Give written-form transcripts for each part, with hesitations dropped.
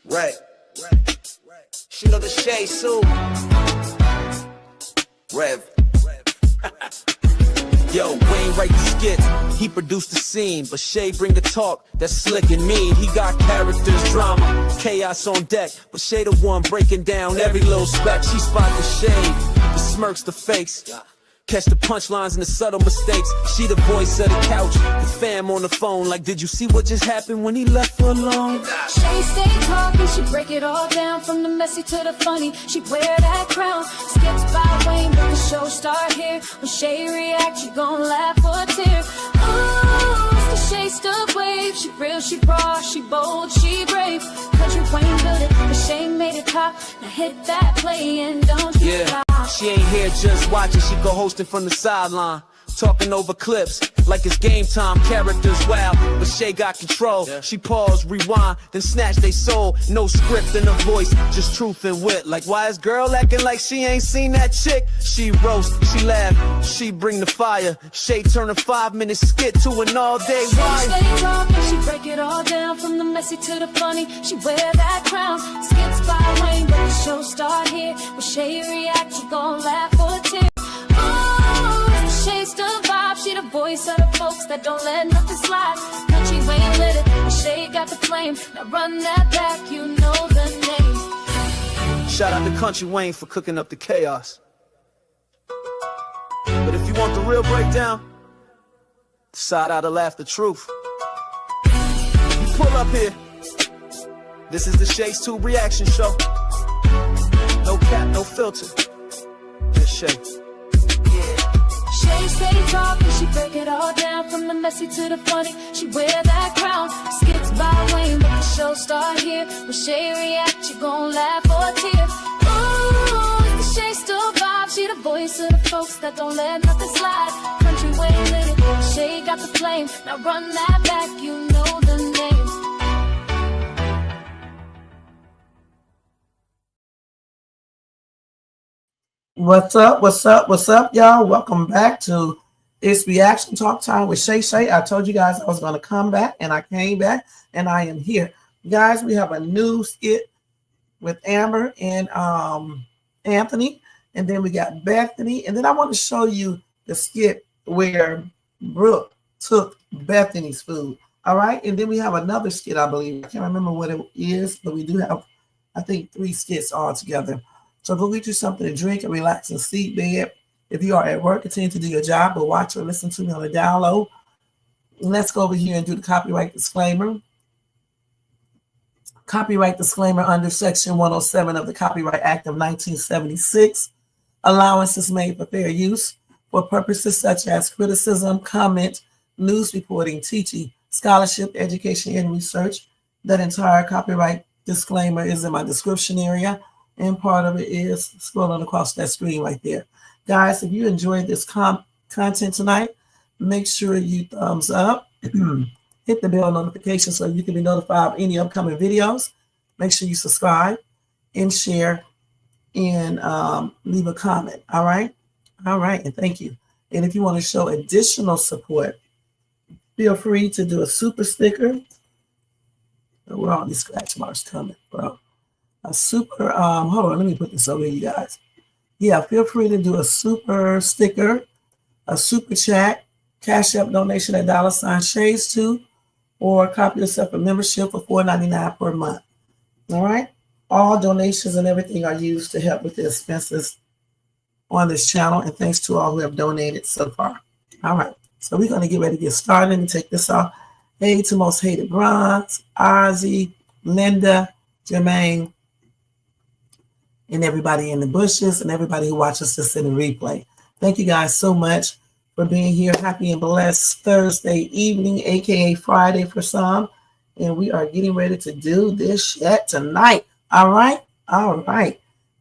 Right. Shoot up the Shay Sue. Rev. Yo, Wayne write the skits, he produced the scene, but Shay bring the talk that's slick and mean. He got characters, drama, chaos on deck, but Shay the one breaking down every little speck. She spot the shade, the smirks, the fakes, catch the punchlines and the subtle mistakes. She the voice of the couch, the fam on the phone, like, did you see what just happened when he left for alone? Shay stay talking, she break it all down, from the messy to the funny. She wear that crown, skits by Wayne, but the show start here. When Shay react, you gon' laugh or tear. Ooh, it's the Shay Stuck wave. She real, she raw, she bold, she brave. Kountry Wayne built it, but Shay made it pop. Now hit that play and don't you stop. She ain't here just watching, she go hosting from the sideline. Talking over clips, like it's game time, characters wild, but Shay got control. She pause, rewind, then snatch they soul. No script in her voice, just truth and wit. Like, why is girl acting like she ain't seen that chick? She roast, she laugh, she bring the fire. Shay turn a 5-minute skit to an all-day ride. She stay talking, she break it all down, from the messy to the funny. She wear that crown, skits by Wayne, but the show start here. When Shay react, you gon' laugh or tear. Shay's the vibe, she the voice of the folks that don't let nothing slide. Kountry Wayne lit it, and Shay got the flame. Now run that back, you know the name. Shout out to Kountry Wayne for cooking up the chaos. But if you want the real breakdown, the side out to laugh the truth. You pull up here. This is the Shay's Tube reaction show. No cap, no filter. Just Shay. Shay stay talking, she break it all down, from the messy to the funny. She wear that crown, skits by Wayne, but the show start here. When Shay react, you gon' laugh or tear. Ooh, it's the Shay still vibe, she the voice of the folks that don't let nothing slide. Kountry Wayne lit it, Shay got the flame. Now run that back, you know the name. What's up, y'all? Welcome back to It's Reaction Talk Time with Shay. I told you guys I was going to come back, and I came back, and I am here. Guys, we have a new skit with Amber and Anthony, and then we got Bethany, and then I want to show you the skit where Brooke took Bethany's food, all right? And then we have another skit, I believe. I can't remember what it is, but we do have, I think, 3 skits all together. So go get you something to drink and relax in the seat bed. If you are at work, continue to do your job, but watch or listen to me on the download. Let's go over here and do the copyright disclaimer. Copyright disclaimer under Section 107 of the Copyright Act of 1976. Allowance is made for fair use for purposes such as criticism, comment, news reporting, teaching, scholarship, education, and research. That entire copyright disclaimer is in my description area. And part of it is scrolling across that screen right there. Guys, if you enjoyed this content tonight, make sure you thumbs up, hit the bell notification so you can be notified of any upcoming videos. Make sure you subscribe and share and leave a comment. All right, and thank you. And if you want to show additional support, feel free to do a super sticker. Where are all these scratch marks coming from? A super, hold on, let me put this over here, you guys. Yeah, feel free to do a super sticker, a super chat, Cash App donation at $Shays2, or copy yourself a membership for $4.99 per month. All right? All donations and everything are used to help with the expenses on this channel, and thanks to all who have donated so far. All right, so we're going to get ready to get started. Let me take this off. Hey to Most Hated Bronze, Ozzy, Linda, Jermaine, and everybody in the bushes and everybody who watches this in the replay. Thank you guys so much for being here. Happy and blessed Thursday evening, aka Friday for some. And we are getting ready to do this shit tonight. All right,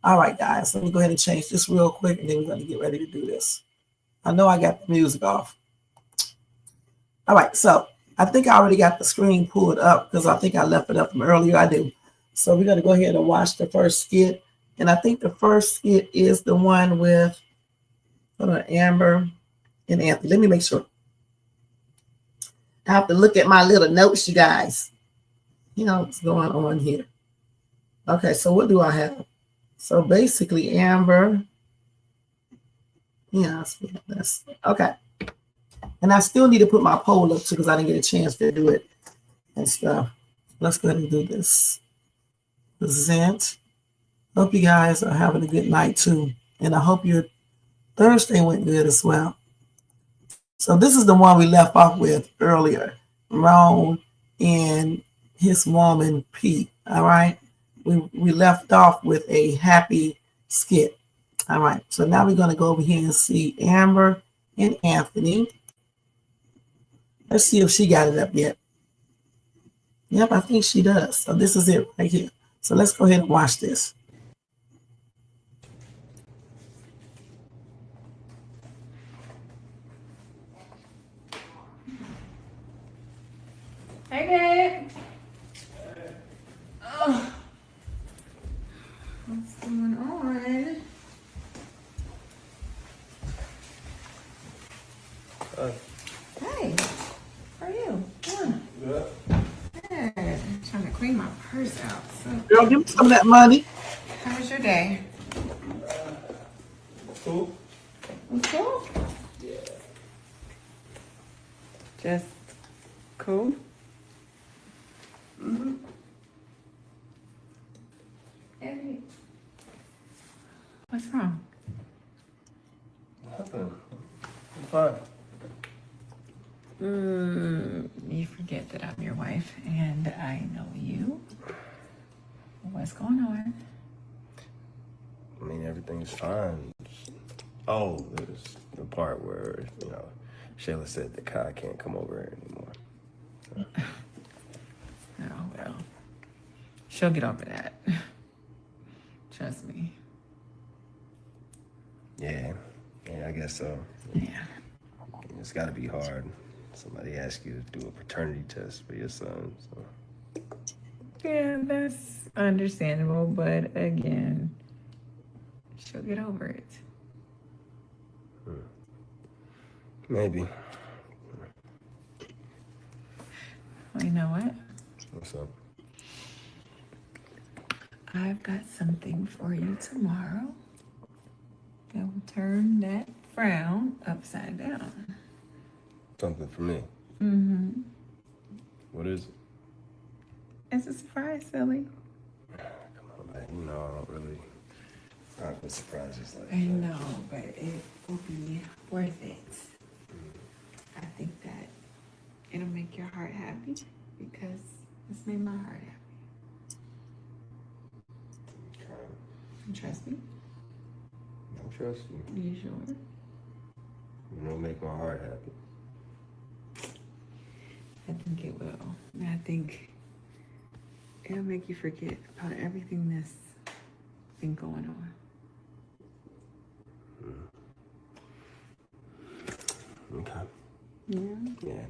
guys. Let me go ahead and change this real quick, and then we're going to get ready to do this. I know I got the music off. All right, so I think I already got the screen pulled up because I think I left it up from earlier. I do. So we're going to go ahead and watch the first skit. And I think the first skit is the one with Amber and Anthony. Let me make sure. I have to look at my little notes, you guys. what's going on here. Okay, so what do I have? So basically, Amber. Yeah, that's okay. And I still need to put my poll up too because I didn't get a chance to do it and stuff. Let's go ahead and do this. Present. Hope you guys are having a good night too. And I hope your Thursday went good as well. So this is the one we left off with earlier. Ron and his woman Pete. All right. We left off with a happy skit. All right. So now we're going to go over here and see Amber and Anthony. Let's see if she got it up yet. Yep, I think she does. So this is it right here. So let's go ahead and watch this. Hey, babe. Oh. What's going on? Hey, how are you? Good. Good. I'm trying to clean my purse out. So, Girl, give me some of that money. how was your day? Cool. Cool? Yeah. Just cool? Mm-hmm. Hey. What's wrong? Nothing. I'm fine. You forget that I'm your wife and I know you. What's going on? I mean, everything's fine. Oh, there's the part where, Shayla said that Kai can't come over here anymore. Oh, well. She'll get over that. Trust me. Yeah, I guess so. Yeah. It's got to be hard. Somebody asked you to do a paternity test for your son, so. Yeah, that's understandable, but again, she'll get over it. Maybe. Well, you know what? What's up? I've got something for you tomorrow that will turn that frown upside down. Something for me. Mm-hmm. What is it? It's a surprise, silly. Come on, man. I don't really rock with surprises like I that. know, but it will be worth it. I think that it'll make your heart happy because it's made my heart happy. You trust me? I trust you. You sure? You don't make my heart happy. I think it will. And I think it'll make you forget about everything that's been going on. Okay. Yeah? Yeah.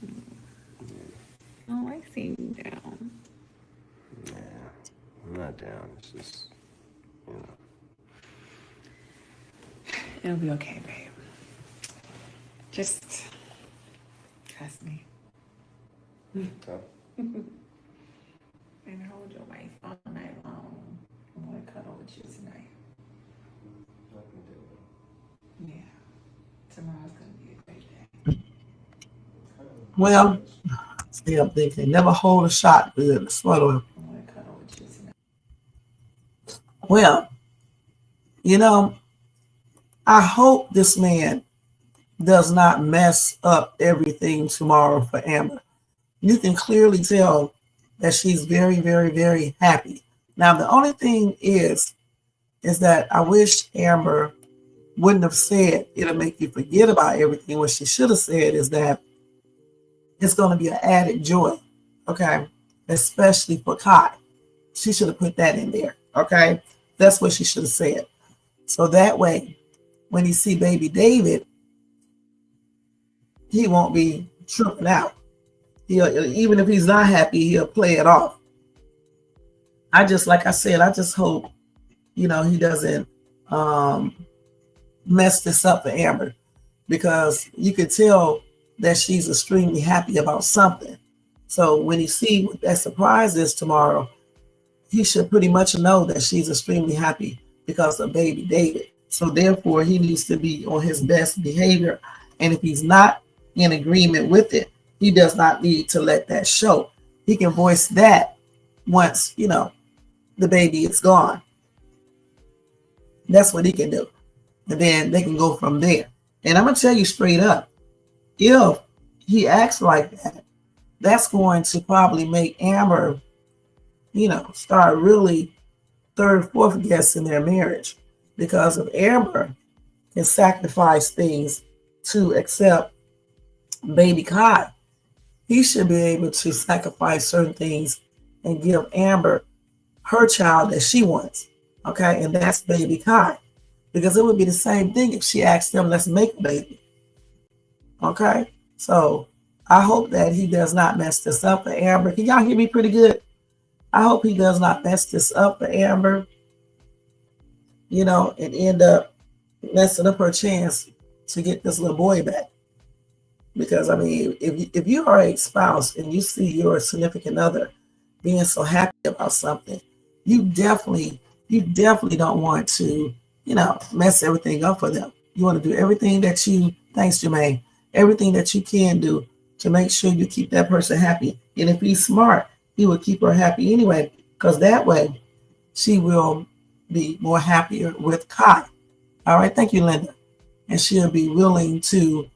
I don't like seeing you down. Yeah. I'm not down. It's just, It'll be okay, babe. Just trust me. Okay. And hold your wife all night long. I want to cuddle with you tonight. Yeah. Tomorrow's going to be a great day. Well, see, I'm thinking, never hold a shot good. Swear to him. I want to cuddle with you tonight. Well, I hope this man does not mess up everything tomorrow for Amber. You can clearly tell that she's very, very, very happy. Now, the only thing is that I wish Amber wouldn't have said it'll make you forget about everything. What she should have said is that it's going to be an added joy, okay? Especially for Kai. She should have put that in there, okay? That's what she should have said. So that way, when you see baby David, he won't be tripping out. Even if he's not happy, he'll play it off. Like I said, I just hope, he doesn't mess this up for Amber, because you could tell that she's extremely happy about something. So when he see what that surprise is tomorrow, he should pretty much know that she's extremely happy because of baby David. So therefore, he needs to be on his best behavior. And if he's not in agreement with it, he does not need to let that show. He can voice that once, the baby is gone. That's what he can do. And then they can go from there. And I'm going to tell you straight up, if he acts like that, that's going to probably make Amber, start really third, fourth guessing their marriage. Because if Amber can sacrifice things to accept baby Kai, he should be able to sacrifice certain things and give Amber her child that she wants. Okay, and that's baby Kai. Because it would be the same thing if she asked them, let's make a baby. Okay, so I hope that he does not mess this up for Amber. Can y'all hear me pretty good? I hope he does not mess this up for Amber, and end up messing up her chance to get this little boy back. Because, if you are a spouse and you see your significant other being so happy about something, you definitely don't want to, mess everything up for them. You want to do everything that thanks Jermaine, everything that you can do to make sure you keep that person happy. And if he's smart, he will keep her happy anyway, because that way she will be more happier with Kai. All right, thank you, Linda. And she'll be willing to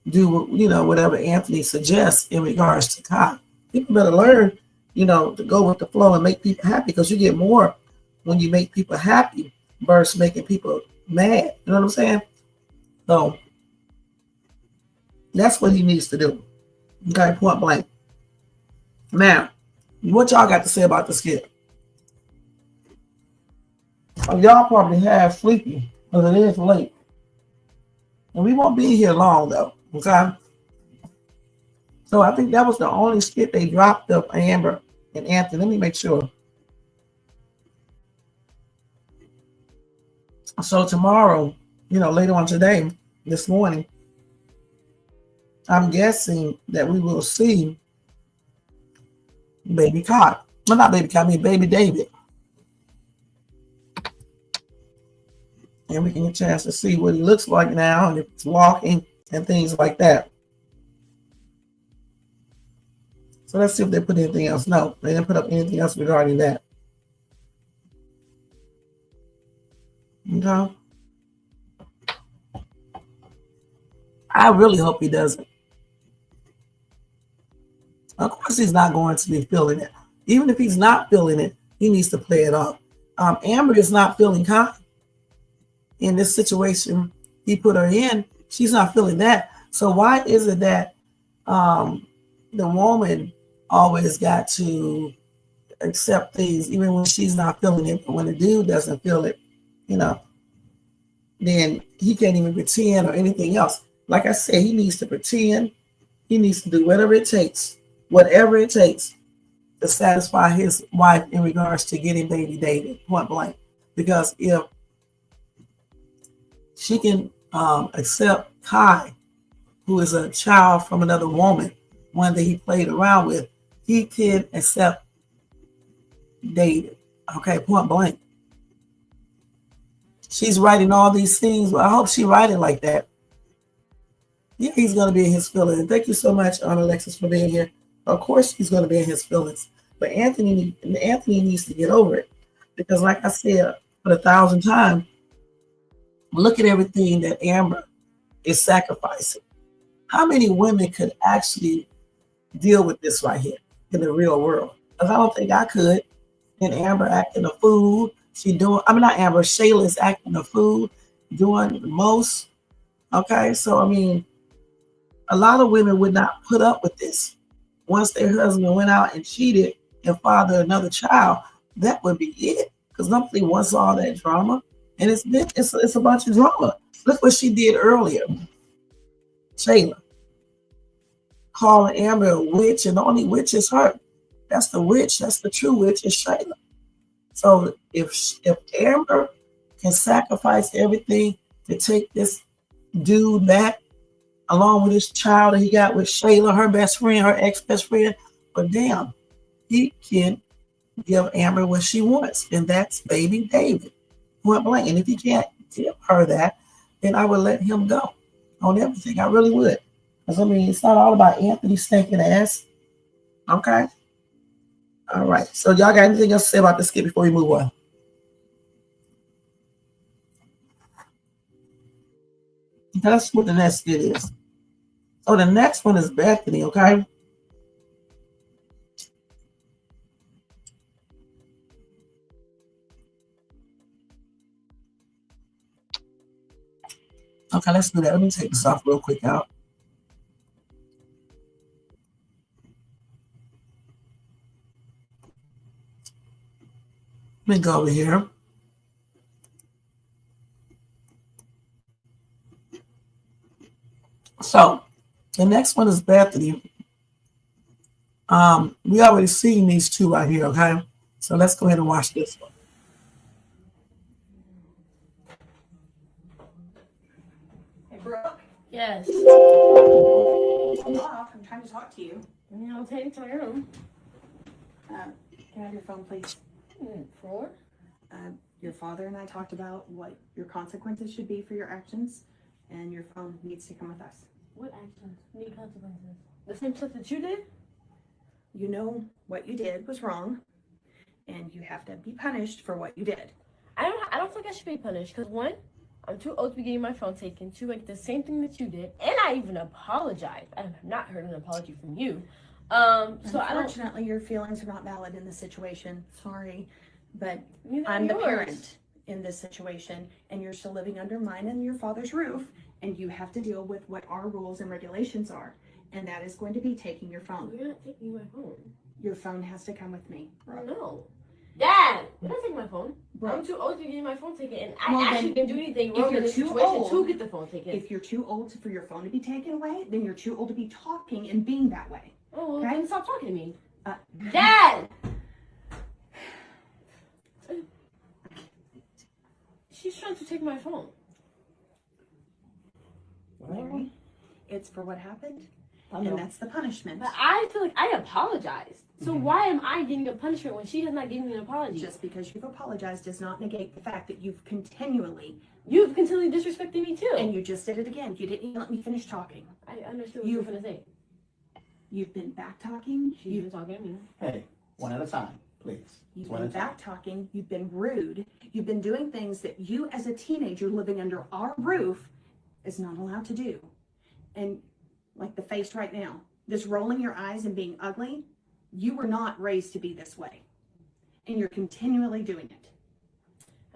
do, whatever Anthony suggests in regards to Kai. People better learn, to go with the flow and make people happy, because you get more when you make people happy versus making people mad. You know what I'm saying? So that's what he needs to do. Okay, point blank. Now, what y'all got to say about the skit? Y'all probably half sleepy because it is late. And we won't be here long though. Okay. So I think that was the only skit they dropped of Amber and Anthony. Let me make sure. So tomorrow, later on today, this morning, I'm guessing that we will see baby Kai. Well, not baby Kai, I mean baby David. And we can get a chance to see what he looks like now and if he's walking and things like that. So let's see if they put anything else. No, they didn't put up anything else regarding that. Okay. I really hope he doesn't. Of course, he's not going to be feeling it. Even if he's not feeling it, he needs to play it off. Amber is not feeling Kai. In this situation he put her in, she's not feeling that. So why is it that the woman always got to accept things even when she's not feeling it? But when the dude doesn't feel it, then he can't even pretend or anything else. Like I said, he needs to pretend. He needs to do whatever it takes to satisfy his wife in regards to getting baby David, point blank. Because if she can accept Kai, who is a child from another woman, one that he played around with, he can accept David. Okay, point blank. She's writing all these things. Well, I hope she writing like that. Yeah, he's going to be in his feelings. And thank you so much, Alexis, for being here. Of course, he's going to be in his feelings. But Anthony needs to get over it. Because like I said, for 1,000 times, look at everything that Amber is sacrificing. How many women could actually deal with this right here in the real world? Because I don't think I could. And Amber acting a fool. Shayla is acting a fool, doing the most. Okay, so a lot of women would not put up with this. Once their husband went out and cheated and fathered another child, that would be it. Because nobody wants all that drama. And it's a bunch of drama. Look what she did earlier. Shayla calling Amber a witch, and the only witch is her. That's the witch. That's the true witch is Shayla. So if Amber can sacrifice everything to take this dude back, along with his child that he got with Shayla, her best friend, her ex-best friend, But damn, he can give Amber what she wants, and that's baby David. Point blank. And if he can't give her that, then I would let him go on everything. I really would. Because I mean, it's not all about Anthony stinking ass. Okay. All right. So y'all got anything else to say about this skit before we move on? That's what the next skit is. So the next one is Bethany, okay? Okay, let's do that. Let me take this off real quick out. Let me go over here. So the next one is Bethany. We already seen these two right here, okay? So let's go ahead and watch this one. Hey, Brooke. Yes. Hold off. I'm trying to talk to you. I'll take it to my room. Can I have your phone, please? For? Your father and I talked about what your consequences should be for your actions, and your phone needs to come with us. What actions need consequences? The same stuff that you did? You know what you did was wrong, and you have to be punished for what you did. I don't think I should be punished because one, I'm too old to be getting my phone taken. Two, like the same thing that you did, and I even apologized. I have not heard an apology from you. So Unfortunately, your feelings are not valid in this situation. Sorry, but Neither I'm the yours. parent in this situation, and you're still living under mine and your father's roof, and you have to deal with what our rules and regulations are, and that is going to be taking your phone. You're not taking my phone. Your phone has to come with me. No. Dad, you're not taking my phone. Bro. I'm too old to get my phone taken, and Well, I then, actually didn't do anything if wrong you're in this too situation old- to get the phone taken. If you're too old for your phone to be taken away, then you're too old to be talking and being that way. Oh, well, Okay. then stop talking to me. Uh, Dad! She's trying to take my phone. Larry, it's for what happened, and that's the punishment. But I feel like I apologized. So why am I getting a punishment when she has not given me an apology? Just because you've apologized does not negate the fact that you've continually, You've continually disrespected me too. and you just did it again. You didn't even let me finish talking. I understood what you were going to say. You've been back talking. She's been talking to me. Hey, one at a time, please. You've One been at a time. back talking. You've been rude. You've been doing things that you, as a teenager living under our roof, is not allowed to do. And like the face right now, this rolling your eyes and being ugly, you were not raised to be this way, and you're continually doing it.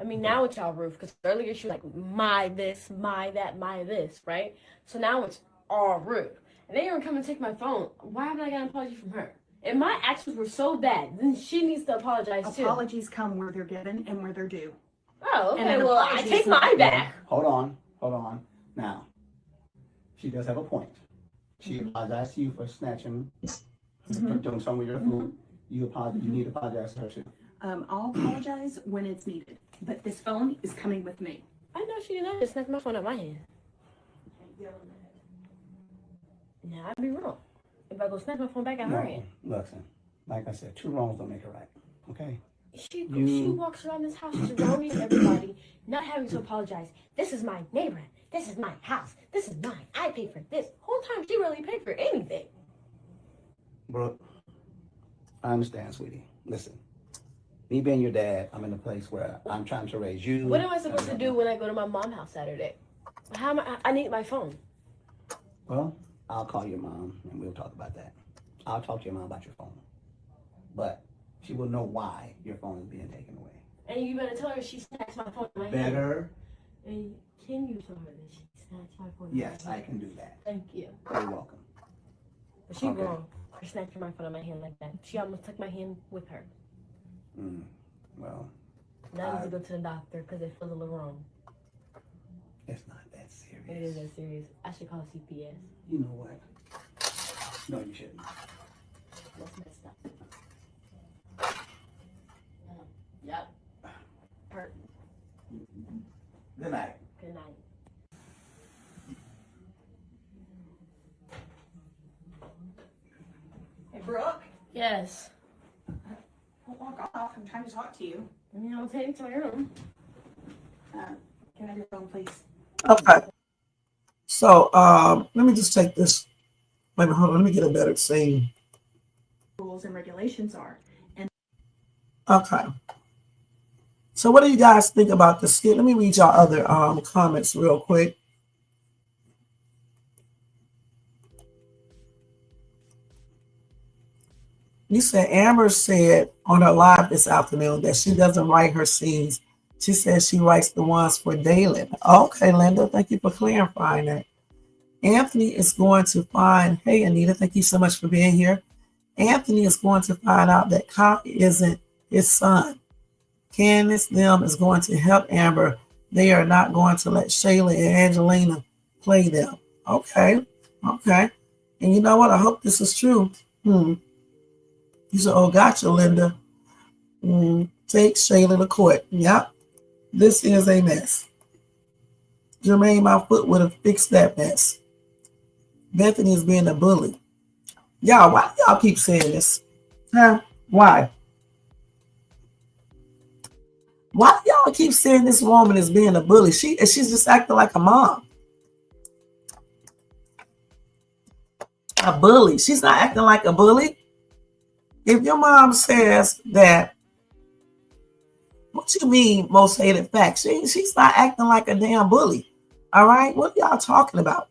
I mean, now it's our roof, because earlier she was like, my this, my that, my this, right? So now it's our roof. And then you're going to come and take my phone. Why haven't I got an apology from her? If my actions were so bad, then she needs to apologize too. Apologies come where they're given and where they're due. Oh, And okay, an well, I apology take is not- mine back. Hold on. Now, she does have a point. She apologized to you for snatching, for doing something with your food. You apologize. You need to apologize to her too. I'll apologize when it's needed, but this phone is coming with me. I know she did not just snatch my phone out of my hand. Now, I'd be wrong if I go snatch my phone back out of her hand. Listen, like I said, two wrongs don't make a right. Okay. She You- walks around this house surrounding everybody, not having to apologize. This is my neighborhood. This is my house. This is mine. I paid for this. Whole time she really paid for anything. Brooke, I understand, sweetie. Listen, me being your dad, I'm in a place where I'm trying to raise you. What am I supposed to do when I go to my mom's house Saturday? How am I need my phone. Well, I'll call your mom and we'll talk about that. I'll talk to your mom about your phone. But she will know why your phone is being taken away. And you better tell her she snatched my phone in my hand. Better? And can you tell her that she snatched my phone? Yes, I can do that. Thank you. You're welcome. But she's Okay. wrong for snatching my phone in my hand like that. She almost took my hand with her. Well, Now I need to go to the doctor because it feels a little wrong. it's not that serious. It is that serious. I should call CPS. You know what? No, you shouldn't. What's messed up? Yep. Hurt. Good night. Good night. Hey, Brooke, Yes. Don't walk off. I'm trying to talk to you. I mean, I'll take it to my room. Can I have your phone, please? Okay. So let me just take this. Wait a minute, hold on. Let me get a better scene. Rules and regulations are. And Okay. So what do you guys think about the skit? Let me read y'all other comments real quick. You said Amber said on her live this afternoon that she doesn't write her scenes. She says she writes the ones for Dalen. Okay, Linda, thank you for clarifying that. Anthony is going to find, hey, Anita, thank you so much for being here. Anthony is going to find out that Kyle isn't his son. Candace them is going to help Amber. They are not going to let Shayla and Angelina play them. Okay, okay. And you know what? I hope this is true. You said, oh, gotcha, Linda. Take Shayla to court. Yep. This is a mess. Jermaine, my foot would have fixed that mess. Bethany is being a bully. Y'all, why do y'all keep saying this? Huh? Why? Why do y'all keep saying this woman is being a bully? She's just acting like a mom. A bully. She's not acting like a bully. If your mom says that, what you mean, most hated facts? She's not acting like a damn bully. All right? What are y'all talking about?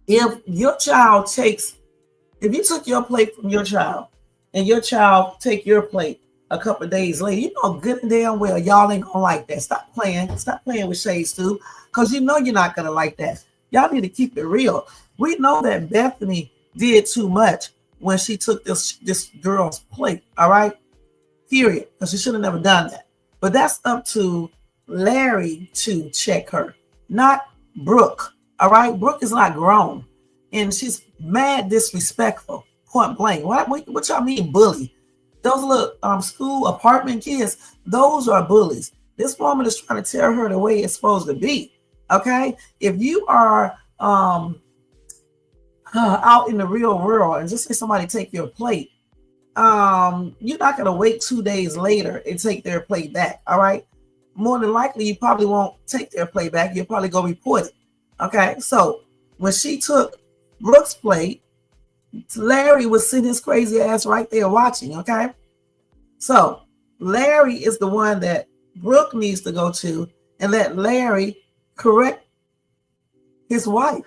If your child if you took your plate from your child and your child take your plate a couple of days later, you know good and damn well y'all ain't gonna like that. Stop playing with shades too, because you know you're not gonna like that. Y'all need to keep it real. We know that Bethany did too much when she took this girl's plate, all right? Period, because she should have never done that. But that's up to Larry to check her, not Brooke, all right? Brooke is not grown, and she's mad disrespectful, point blank. What y'all mean bully? Those little school apartment kids, those are bullies. This woman is trying to tell her the way it's supposed to be, okay? If you are out in the real world and just say somebody take your plate, you're not going to wait 2 days later and take their plate back, all right? More than likely, you probably won't take their plate back. You'll probably go report it, okay? So when she took Brooke's plate, Larry was sitting his crazy ass right there watching, okay? So Larry is the one that Brooke needs to go to and let Larry correct his wife,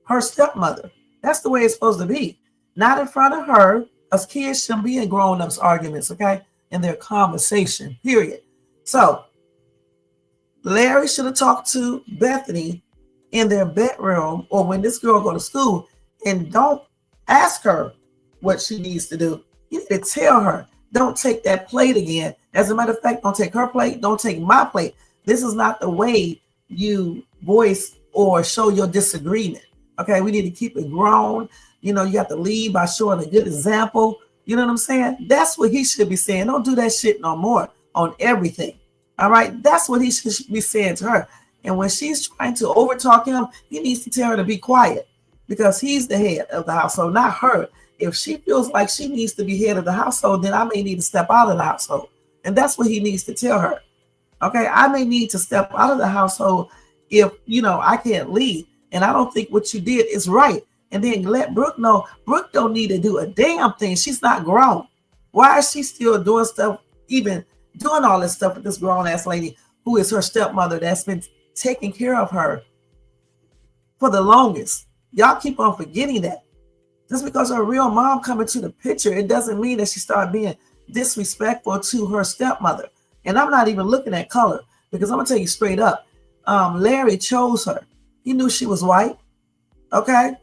her stepmother. That's the way it's supposed to be. Not in front of her. Us kids shouldn't be in grown-ups arguments, okay? In their conversation, period. So Larry should have talked to Bethany in their bedroom or when this girl go to school, and don't ask her what she needs to do. You need to tell her, don't take that plate again. As a matter of fact, don't take her plate. Don't take my plate. This is not the way you voice or show your disagreement. Okay, we need to keep it grown. You know, you have to lead by showing a good example. You know what I'm saying? That's what he should be saying. Don't do that shit no more on everything. All right, that's what he should be saying to her. And when she's trying to overtalk him, he needs to tell her to be quiet because he's the head of the household, not her. If she feels like she needs to be head of the household, then I may need to step out of the household. And that's what he needs to tell her. Okay, I may need to step out of the household if, you know, I can't lead. And I don't think what you did is right. And then let Brooke know Brooke don't need to do a damn thing. She's not grown. Why is she still doing stuff, even doing all this stuff with this grown-ass lady who is her stepmother that's been taking care of her for the longest? Y'all keep on forgetting that. Just because her real mom coming to the picture, it doesn't mean that she started being disrespectful to her stepmother. And I'm not even looking at color because I'm going to tell you straight up. Larry chose her. He knew she was white. Okay?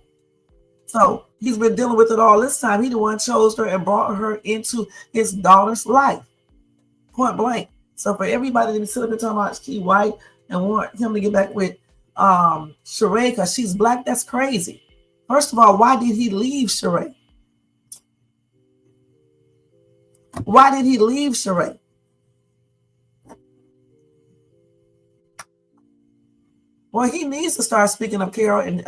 So he's been dealing with it all this time. He the one chose her and brought her into his daughter's life. Point blank. So for everybody to be sitting there talking about she white and want him to get back with Sheree because she's black, that's crazy. First of all, why did he leave Sheree? Why did he leave Sheree? Well, he needs to start speaking of Carol. And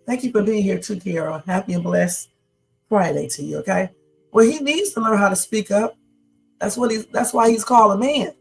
thank you for being here too, Carol. Happy and blessed Friday to you, okay? Well, he needs to learn how to speak up. That's why he's called a man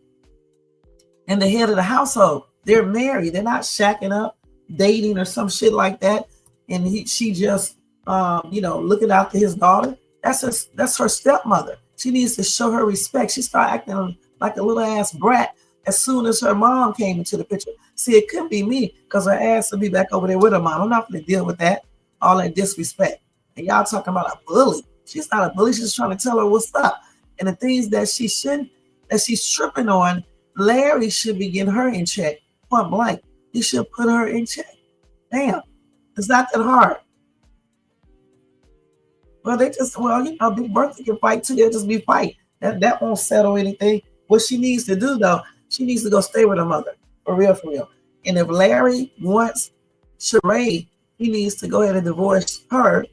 and the head of the household. They're married. They're not shacking up, dating or some shit like that. And she just looking after his daughter. That's her stepmother. She needs to show her respect. She started acting like a little ass brat as soon as her mom came into the picture. See, it couldn't be me because her ass will be back over there with her mom. I'm not going to deal with that, all that disrespect. And y'all talking about a bully. She's not a bully. She's trying to tell her what's up. And the things that she's tripping on, Larry should be getting her in check. Point blank. He should put her in check. Damn. It's not that hard. Well, Big Bertha can fight too. They'll just be fight. That won't settle anything. What she needs to do, though, she needs to go stay with her mother. For real, for real. And if Larry wants Sheree, he needs to go ahead and divorce her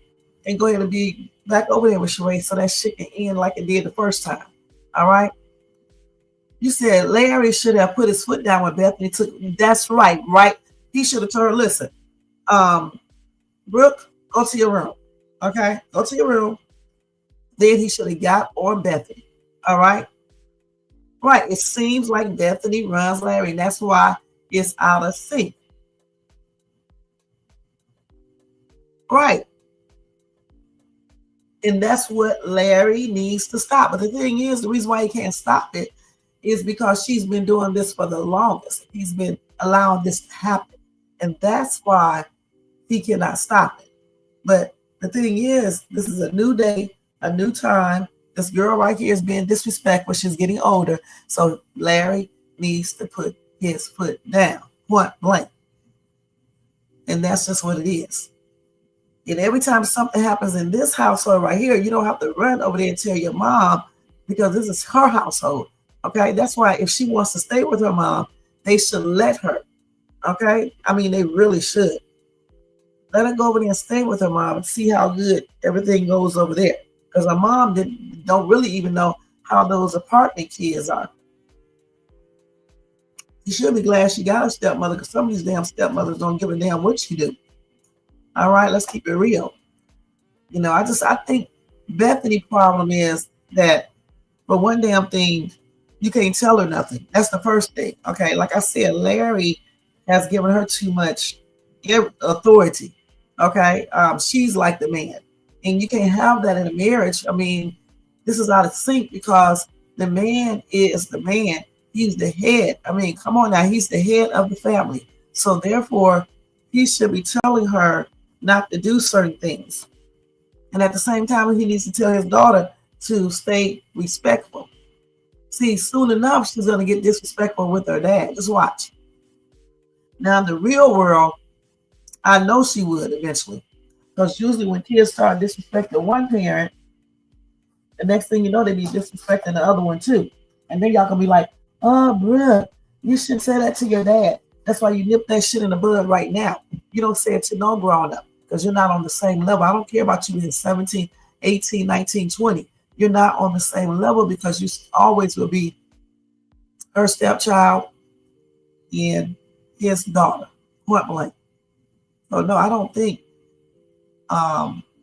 and go ahead and be back over there with Sheree so that shit can end like it did the first time. All right? You said Larry should have put his foot down when Bethany took. That's right, right? He should have told her, listen, Brooke, go to your room. Okay? Go to your room. Then he should have got on Bethany. All right? Right. It seems like Bethany runs Larry, and that's why it's out of sync. Right. And that's what Larry needs to stop. But the thing is, the reason why he can't stop it is because she's been doing this for the longest. He's been allowing this to happen. And that's why he cannot stop it. But the thing is, this is a new day, a new time. This girl right here is being disrespectful. She's getting older. So Larry needs to put his foot down, point blank. And that's just what it is. And every time something happens in this household right here, you don't have to run over there and tell your mom because this is her household. Okay. That's why if she wants to stay with her mom, they should let her. Okay. I mean, they really should. Let her go over there and stay with her mom and see how good everything goes over there. Because her mom don't really even know how those apartment kids are. You should be glad she got a stepmother because some of these damn stepmothers don't give a damn what you do. All right, let's keep it real. You know, I think Bethany's problem is that for one damn thing, you can't tell her nothing. That's the first thing. Okay, like I said, Larry has given her too much authority. Okay, she's like the man. And you can't have that in a marriage. I mean, this is out of sync because the man is the man. He's the head. I mean, come on now. He's the head of the family. So therefore, he should be telling her not to do certain things. And at the same time, he needs to tell his daughter to stay respectful. See, soon enough, she's going to get disrespectful with her dad. Just watch. Now, in the real world, I know she would eventually. Because usually when kids start disrespecting one parent, the next thing you know, they be disrespecting the other one too. And then y'all gonna be like, oh, bruh, you shouldn't say that to your dad. That's why you nip that shit in the bud right now. You don't say it to no grown up because you're not on the same level. I don't care about you being 17, 18, 19, 20. You're not on the same level because you always will be her stepchild and his daughter. Point blank. So no, I don't think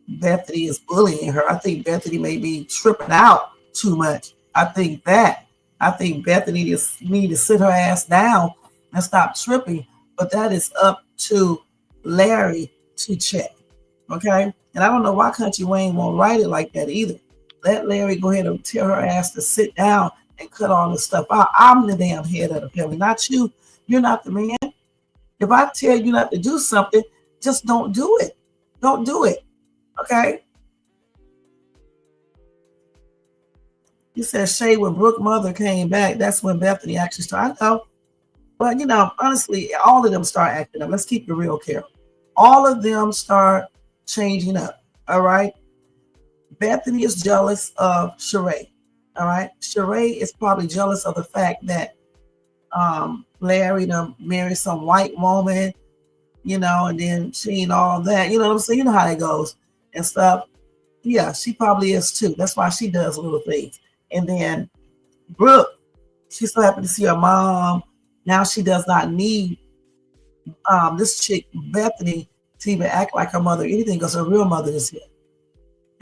Bethany is bullying her. I think Bethany may be tripping out too much. I think Bethany just need to sit her ass down and stop tripping. But that is up to Larry to check. Okay? And I don't know why Kountry Wayne won't write it like that either. Let Larry go ahead and tell her ass to sit down and cut all this stuff out. I'm the damn head of the family, not you. You're not the man. If I tell you not to do something, just don't do it. Don't do it. Okay? You said Shay, when Brooke's mother came back, that's when Bethany actually started. I know. But, you know, honestly, all of them start acting up. Let's keep it real, Carol. All of them start changing up. All right? Bethany is jealous of Sheree. All right? Sheree is probably jealous of the fact that Larry married some white woman, you know, and then she and all that. You know what I'm saying? You know how that goes and stuff. Yeah, she probably is too. That's why she does little things. And then Brooke, she's so happy to see her mom. Now she does not need this chick, Bethany, to even act like her mother or anything because her real mother is here.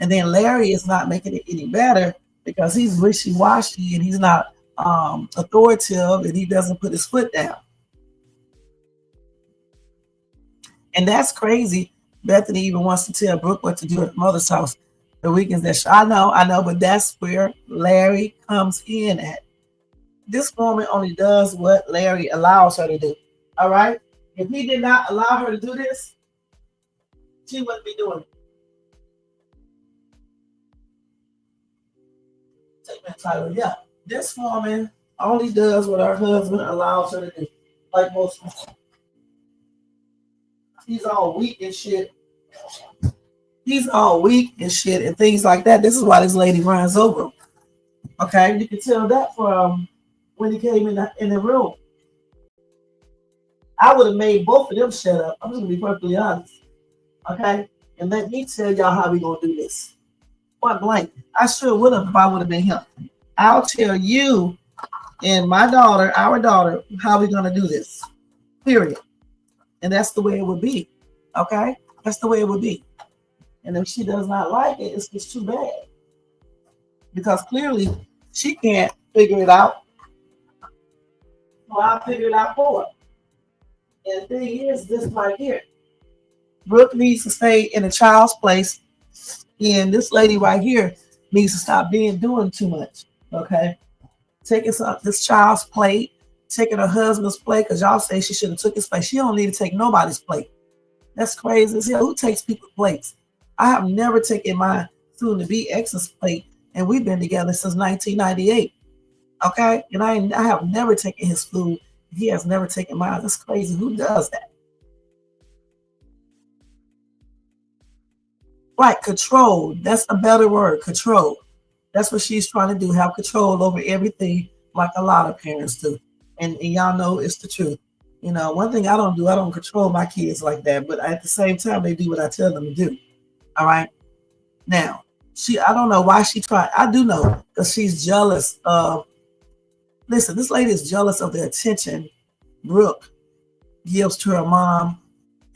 And then Larry is not making it any better because he's wishy-washy and he's not authoritative and he doesn't put his foot down. And that's crazy. Bethany even wants to tell Brooke what to do at her mother's house the weekends that I know, but that's where Larry comes in at. This woman only does what Larry allows her to do. All right? If he did not allow her to do this, she wouldn't be doing it. Take that title. Yeah. This woman only does what her husband allows her to do. Like most people. He's all weak and shit. He's all weak and shit and things like that. This is why this lady runs over him. Okay? You can tell that from when he came in the room. I would have made both of them shut up. I'm just going to be perfectly honest. Okay? And let me tell y'all how we going to do this. Point blank. I sure would have if I would have been him. I'll tell you and my daughter, our daughter, how we're going to do this. Period. And that's the way it would be. Okay? That's the way it would be. And if she does not like it, it's just too bad. Because clearly she can't figure it out. So I'll figure it out for her. And the thing is, this right here. Brooke needs to stay in a child's place. And this lady right here needs to stop doing too much. Okay? Taking this child's plate, taking her husband's plate, because y'all say she should have took his plate. She don't need to take nobody's plate. That's crazy as hell. Who takes people's plates? I have never taken my soon-to-be ex's plate, and we've been together since 1998. Okay? And I have never taken his food. He has never taken mine. That's crazy. Who does that? Right, control. That's a better word, control. That's what she's trying to do, have control over everything like a lot of parents do. And y'all know it's the truth. You know, one thing I don't control my kids like that, but at the same time, they do what I tell them to do. All right? Now, I don't know why she tried. I do know, because she's jealous of, listen, this lady is jealous of the attention Brooke gives to her mom,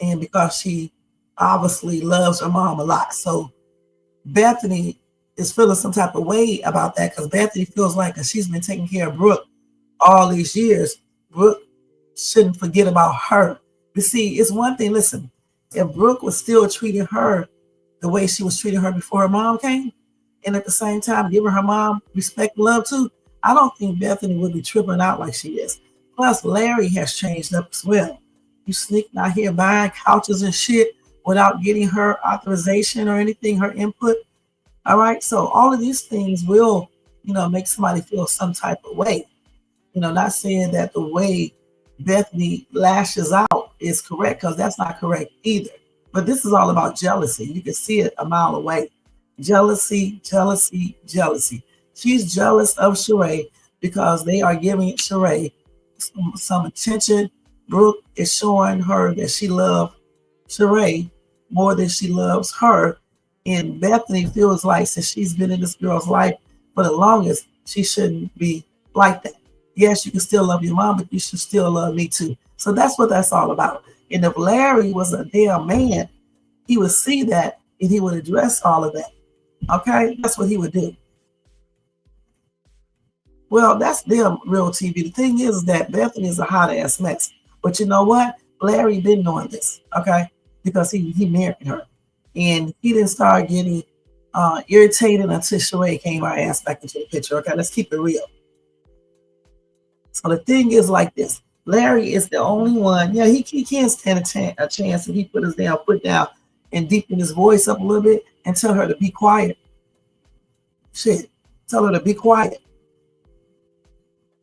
and because she obviously loves her mom a lot. So Bethany is feeling some type of way about that, because Bethany feels like, because she's been taking care of Brooke all these years, Brooke shouldn't forget about her. You see, it's one thing, listen, if Brooke was still treating her the way she was treating her before her mom came, and at the same time giving her mom respect and love too, I don't think Bethany would be tripping out like she is. Plus, Larry has changed up as well. You sneaking out here buying couches and shit without getting her authorization or anything, her input. All right, so all of these things will, make somebody feel some type of way. Not saying that the way Bethany lashes out is correct, because that's not correct either. But this is all about jealousy. You can see it a mile away. Jealousy, jealousy, jealousy. She's jealous of Sheree because they are giving Sheree some attention. Brooke is showing her that she loves Sheree more than she loves her. And Bethany feels like, since she's been in this girl's life for the longest, she shouldn't be like that. Yes, you can still love your mom, but you should still love me too. So that's what that's all about. And if Larry was a damn man, he would see that and he would address all of that. Okay? That's what he would do. Well, that's them real TV. The thing is that Bethany is a hot ass mess. But you know what? Larry been knowing this, okay? Because he married her. And he didn't start getting irritated until Sheree came our ass back into the picture. Okay, let's keep it real. So the thing is like this. Larry is the only one. Yeah, he can't stand a chance if he put his damn foot down and deepen his voice up a little bit and tell her to be quiet. Shit, tell her to be quiet.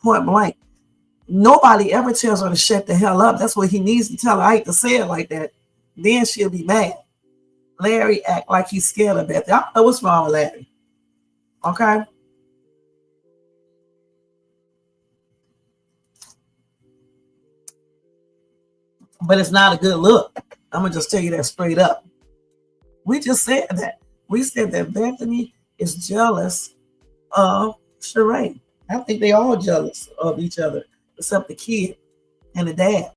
Point blank. Nobody ever tells her to shut the hell up. That's what he needs to tell her. I hate to say it like that. Then she'll be mad. Larry act like he's scared of Bethany. I don't know what's wrong with Larry. Okay? But it's not a good look. I'm going to just tell you that straight up. We just said that. We said that Bethany is jealous of Sheree. I think they all jealous of each other, except the kid and the dad.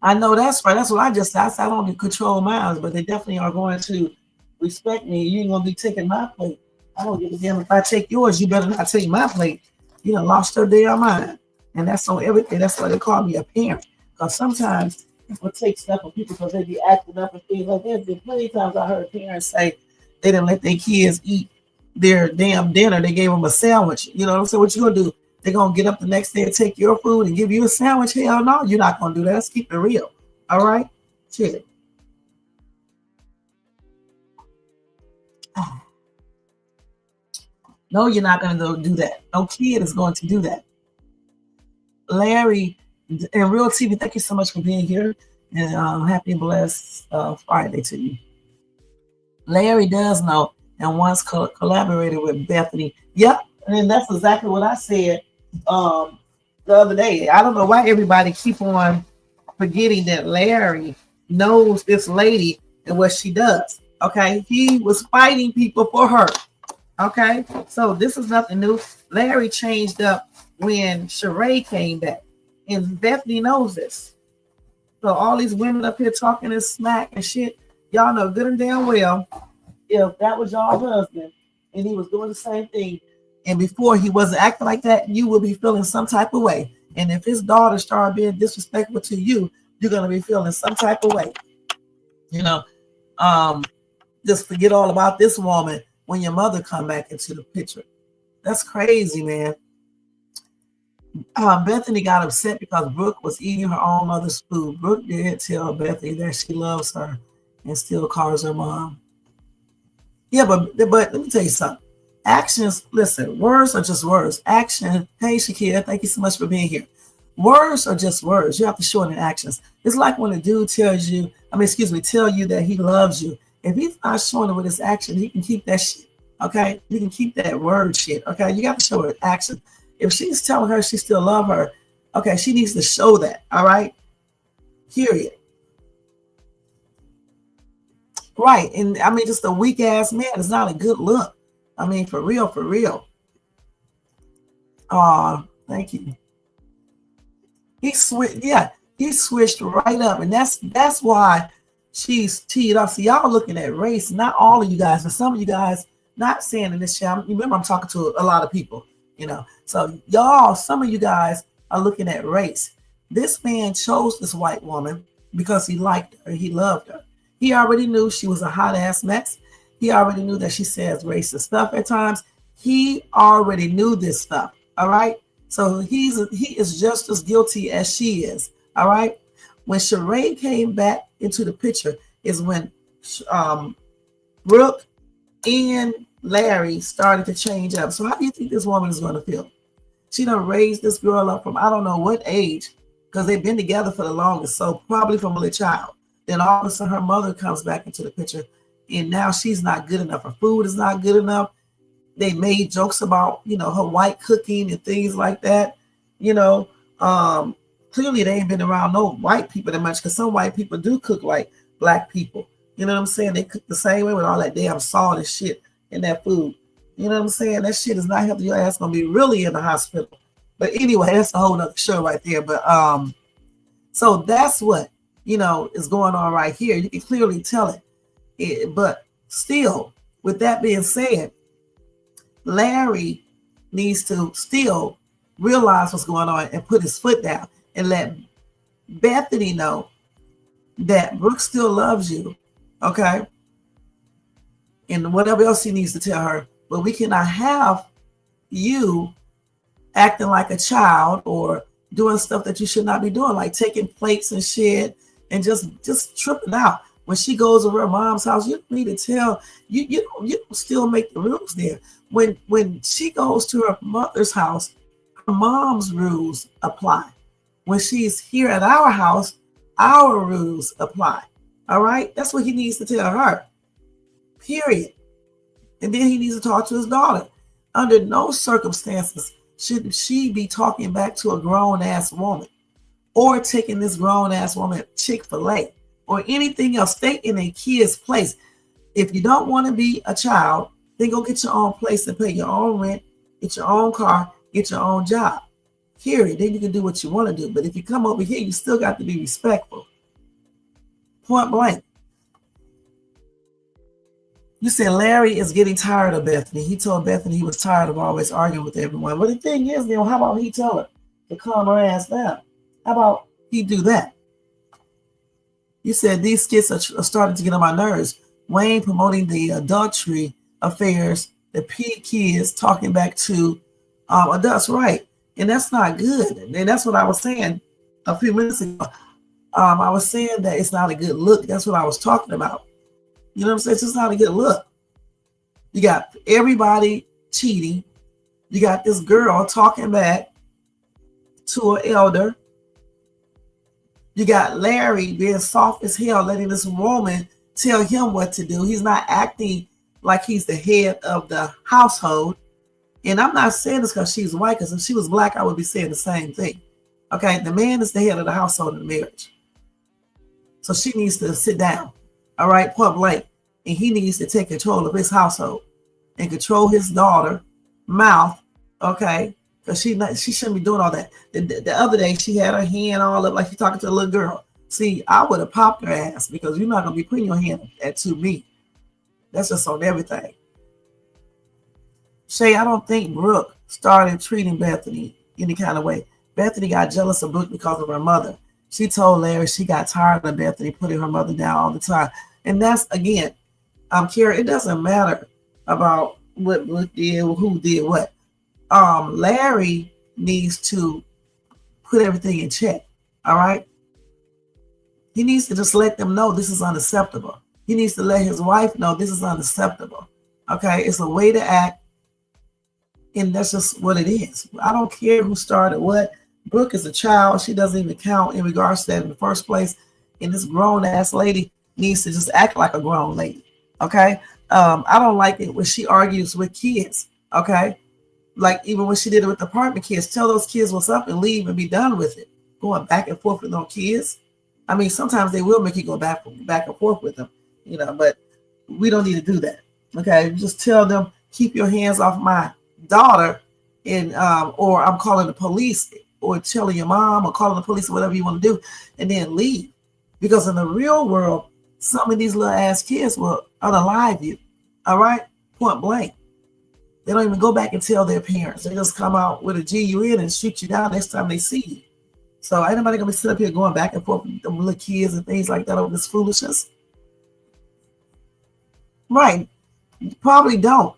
I know that's right. That's what I just said. I said I don't control mine, but they definitely are going to respect me. You ain't gonna be taking my plate. I don't give a damn if I take yours. You better not take my plate. You done lost your damn mind. And that's on everything. That's why they call me a parent. Because sometimes people take stuff from people because they be acting up and things like that. There's plenty of times I heard parents say they didn't let their kids eat their damn dinner. They gave them a sandwich. You know what I'm saying? What you gonna do? They're gonna get up the next day and take your food and give you a sandwich? Hell no, you're not gonna do that. Let's keep it real. All right? Chill. No, you're not gonna go do that. No kid is going to do that. Larry and Real TV, thank you so much for being here. And happy and blessed Friday to you. Larry does know and once collaborated with Bethany. Yep, and that's exactly what I said the other day. I don't know why everybody keep on forgetting that Larry knows this lady and what she does. Okay, he was fighting people for her. Okay, so this is nothing new. Larry changed up when Sheree came back, and Bethany knows this. So all these women up here talking this smack and shit, y'all know good and damn well if that was y'all husband and he was doing the same thing, and before he wasn't acting like that, you will be feeling some type of way. And if his daughter started being disrespectful to you, you're gonna be feeling some type of way. You know, just forget all about this woman when your mother come back into the picture. That's crazy, man. Bethany got upset because Brooke was eating her own mother's food. Brooke did tell Bethany that she loves her and still calls her mom. Yeah, but let me tell you something. Actions, listen, words are just words. Action, hey Shakira, thank you so much for being here. Words are just words. You have to show it in actions. It's like when a dude tells you, tell you that he loves you. If he's not showing it with his action, he can keep that shit. Okay? You can keep that word shit. Okay? You got to show it action. If she's telling her she still love her, okay, she needs to show that. All right? Period. Right. And I mean, just a weak ass man is not a good look. I mean, for real, for real. Thank you. He switched right up, and that's why she's teed up. So y'all looking at race, not all of you guys, but some of you guys not saying in this channel. Remember, I'm talking to a lot of people, you know. So y'all, some of you guys are looking at race. This man chose this white woman because he liked her, he loved her. He already knew she was a hot ass mess. He already knew that she says racist stuff at times. He already knew this stuff. All right. So he is just as guilty as she is. All right. When Sheree came back into the picture is when Brooke and Larry started to change up. So how do you think this woman is going to feel? She done raised this girl up from I don't know what age, because they've been together for the longest. So probably from a little child. Then all of a sudden her mother comes back into the picture, and now she's not good enough. Her food is not good enough. They made jokes about, you know, her white cooking and things like that. You know, clearly they ain't been around no white people that much, because some white people do cook like black people. You know what I'm saying? They cook the same way with all that damn salt and shit in that food. You know what I'm saying? That shit is not healthy. Your ass gonna be really in the hospital. But anyway, that's a whole nother show right there. But so that's what, you know, is going on right here. You can clearly tell it. But still, with that being said, Larry needs to still realize what's going on and put his foot down and let Bethany know that Brooke still loves you, okay? And whatever else he needs to tell her, but we cannot have you acting like a child or doing stuff that you should not be doing, like taking plates and shit and just tripping out. When she goes to her mom's house, you don't need to tell, you don't still make the rules there. When she goes to her mother's house, her mom's rules apply. When she's here at our house, our rules apply. All right? That's what he needs to tell her. Period. And then he needs to talk to his daughter. Under no circumstances should she be talking back to a grown-ass woman or taking this grown-ass woman Chick-fil-A or anything else. Stay in a kid's place. If you don't want to be a child, then go get your own place and pay your own rent, get your own car, get your own job. Period. Then you can do what you want to do. But if you come over here, you still got to be respectful. Point blank. You said Larry is getting tired of Bethany. He told Bethany he was tired of always arguing with everyone. But the thing is, how about he tell her to calm her ass down? How about he do that? You said these skits are starting to get on my nerves. Wayne promoting the adultery affairs, the kids talking back to adults, right? And that's not good. And that's what I was saying a few minutes ago. I was saying that it's not a good look. That's what I was talking about. You know what I'm saying? It's just not a good look. You got everybody cheating. You got this girl talking back to an elder. You got Larry being soft as hell, letting this woman tell him what to do. He's not acting like he's the head of the household. And I'm not saying this because she's white, because if she was black, I would be saying the same thing. Okay, the man is the head of the household in the marriage. So she needs to sit down, all right, point blank. And he needs to take control of his household and control his daughter mouth, okay? Because she shouldn't be doing all that. The other day, she had her hand all up like she's talking to a little girl. See, I would have popped her ass because you're not going to be putting your hand to me. That's just on everything. Shay, I don't think Brooke started treating Bethany any kind of way. Bethany got jealous of Brooke because of her mother. She told Larry she got tired of Bethany putting her mother down all the time. And that's, again, Kara, it doesn't matter about what Brooke did or who did what. Larry needs to put everything in check, all right? He needs to just let them know this is unacceptable. He needs to let his wife know this is unacceptable, okay? It's a way to act, and that's just what it is. I don't care who started what. Brooke is a child. She doesn't even count in regards to that in the first place. And this grown-ass lady needs to just act like a grown lady, okay? I don't like it when she argues with kids, okay? Like even when she did it with the apartment kids, tell those kids what's up and leave and be done with it. Going back and forth with no kids. I mean, sometimes they will make you go back and forth with them, you know, but we don't need to do that, okay? Just tell them, keep your hands off my daughter, and or I'm calling the police, or telling your mom or calling the police or whatever you want to do, and then leave. Because in the real world, some of these little ass kids will unalive you, all right? Point blank. They don't even go back and tell their parents. They just come out with a GUN and shoot you down next time they see you. So ain't nobody gonna be sitting up here going back and forth with them little kids and things like that over this foolishness. Right. Probably don't.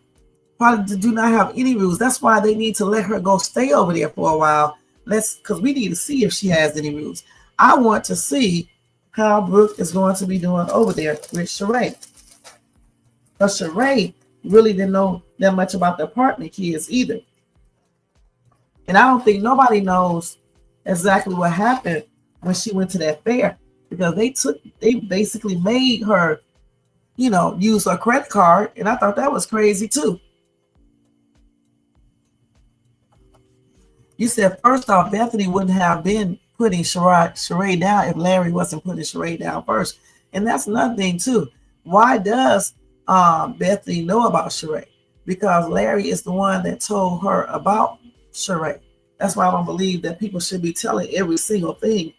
Probably do not have any rules. That's why they need to let her go stay over there for a while. Because we need to see if she has any rules. I want to see how Brooke is going to be doing over there with Sheree. Because Sheree really didn't know that much about the apartment kids either. And I don't think nobody knows exactly what happened when she went to that fair. Because they basically made her, you know, use her credit card. And I thought that was crazy too. You said, first off, Bethany wouldn't have been putting Sheree down if Larry wasn't putting Sheree down first. And that's another thing, too. Why does Bethany know about Sheree? Because Larry is the one that told her about Sheree. That's why I don't believe that people should be telling every single thing,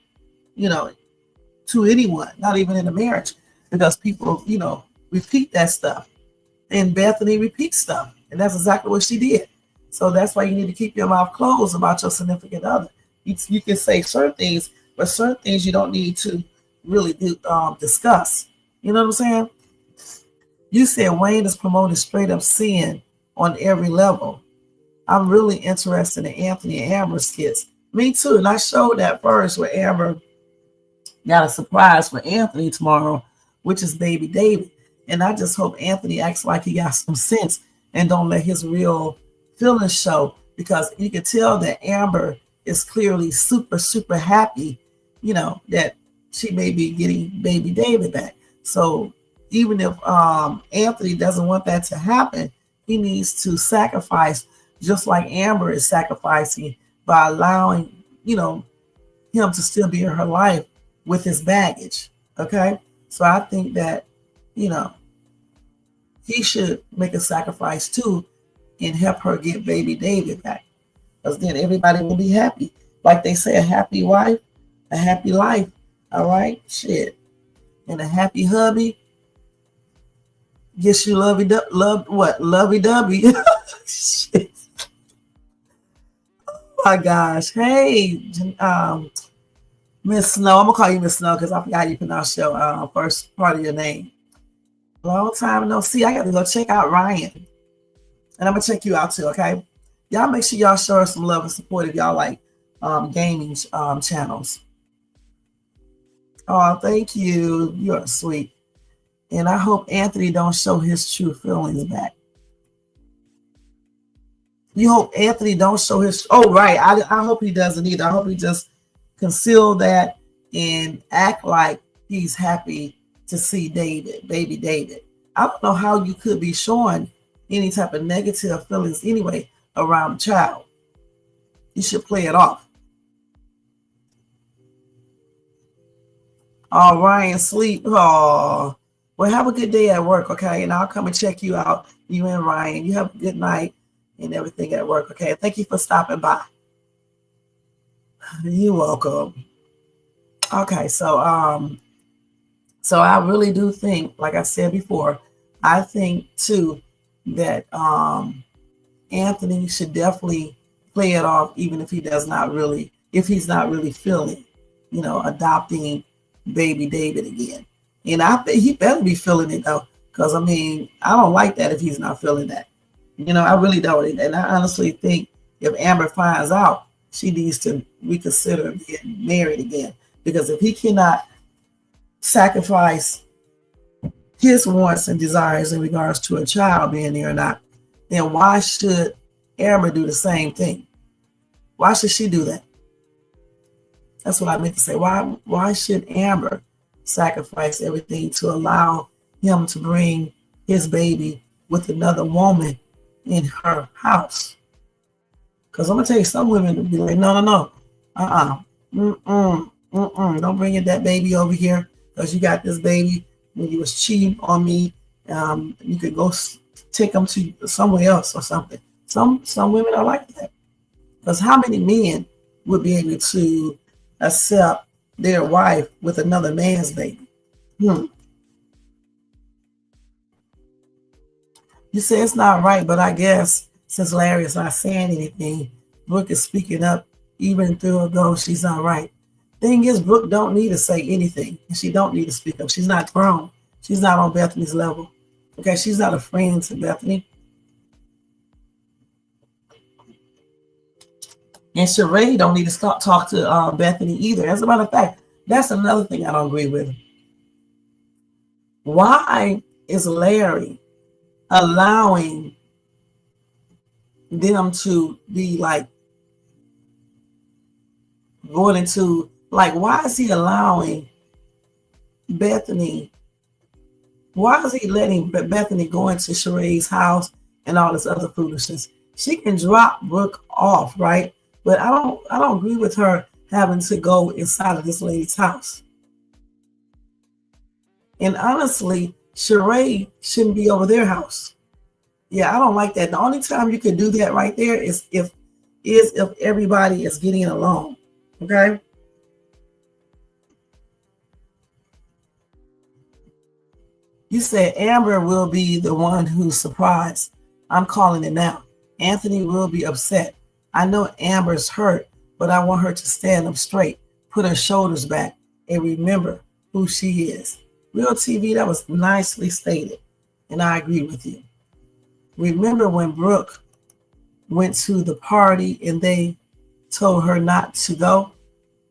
you know, to anyone, not even in a marriage. Because people, you know, repeat that stuff. And Bethany repeats stuff. And that's exactly what she did. So that's why you need to keep your mouth closed about your significant other. You can say certain things, but certain things you don't need to really discuss. You know what I'm saying? You said Wayne is promoting straight up sin on every level. I'm really interested in Anthony and Amber's skits. Me too. And I showed that first where Amber got a surprise for Anthony tomorrow, which is Baby David. And I just hope Anthony acts like he got some sense and don't let his real feelings show, because you can tell that Amber is clearly super, super happy, you know, that she may be getting Baby David back. So even if Anthony doesn't want that to happen, he needs to sacrifice just like Amber is sacrificing by allowing, you know, him to still be in her life with his baggage. Okay. So I think that, you know, he should make a sacrifice too and help her get Baby David back. Because then everybody will be happy. Like they say, a happy wife, a happy life. All right? Shit. and a happy hubby. Guess you lovey-dovey. Shit. Oh my gosh. Hey, Miss Snow. I'm gonna call you Miss Snow because I forgot how you pronounce your first part of your name. Long time no see. I got to go check out Ryan, and I'm gonna check you out too. Okay, y'all make sure y'all show us some love and support if y'all like gaming channels. Oh, thank you. You're sweet. And I hope Anthony don't show his true feelings back. You hope Anthony don't show his... Oh, right. I hope he doesn't either. I hope he just conceal that and act like he's happy to see David, baby David. I don't know how you could be showing any type of negative feelings anyway around a child. You should play it off. Oh, Ryan, sleep. Oh, well, have a good day at work, okay? And I'll come and check you out, you and Ryan. You have a good night and everything at work, okay? Thank you for stopping by. You're welcome. Okay, so I really do think, like I said before, I think too that Anthony should definitely play it off, even if he's not really feeling, adopting baby David again. And I think he better be feeling it though, because I don't like that if he's not feeling that. I really don't. And I honestly think if Amber finds out, she needs to reconsider getting married again. Because if he cannot sacrifice his wants and desires in regards to a child being there or not, then why should Amber do the same thing? Why should she do that? That's what I meant to say. Why should Amber sacrifice everything to allow him to bring his baby with another woman in her house? Because I'm going to tell you, some women will be like, no. Don't bring that baby over here because you got this baby when you was cheating on me. You could go take them to somewhere else or something. Some women are like that. Because how many men would be able to accept their wife with another man's baby? You say it's not right, but I guess since Larry is not saying anything, Brooke is speaking up even though she's not right. Thing is, Brooke don't need to say anything. She don't need to speak up. She's not grown. She's not on Bethany's level. Okay, she's not a friend to Bethany. And Sheree don't need to talk to Bethany either. As a matter of fact, that's another thing I don't agree with. Why is Larry allowing them to be like going into, like, why is he allowing Bethany? Why is he letting Bethany go into Sheree's house and all this other foolishness? She can drop Brooke off, right? But I don't agree with her having to go inside of this lady's house. And honestly, Sheree shouldn't be over their house. Yeah, I don't like that. The only time you can do that right there is if everybody is getting along. Okay. You said Amber will be the one who's surprised. I'm calling it now. Anthony will be upset. I know Amber's hurt, but I want her to stand up straight, put her shoulders back, and remember who she is. Real TV, that was nicely stated, and I agree with you. Remember when Brooke went to the party and they told her not to go?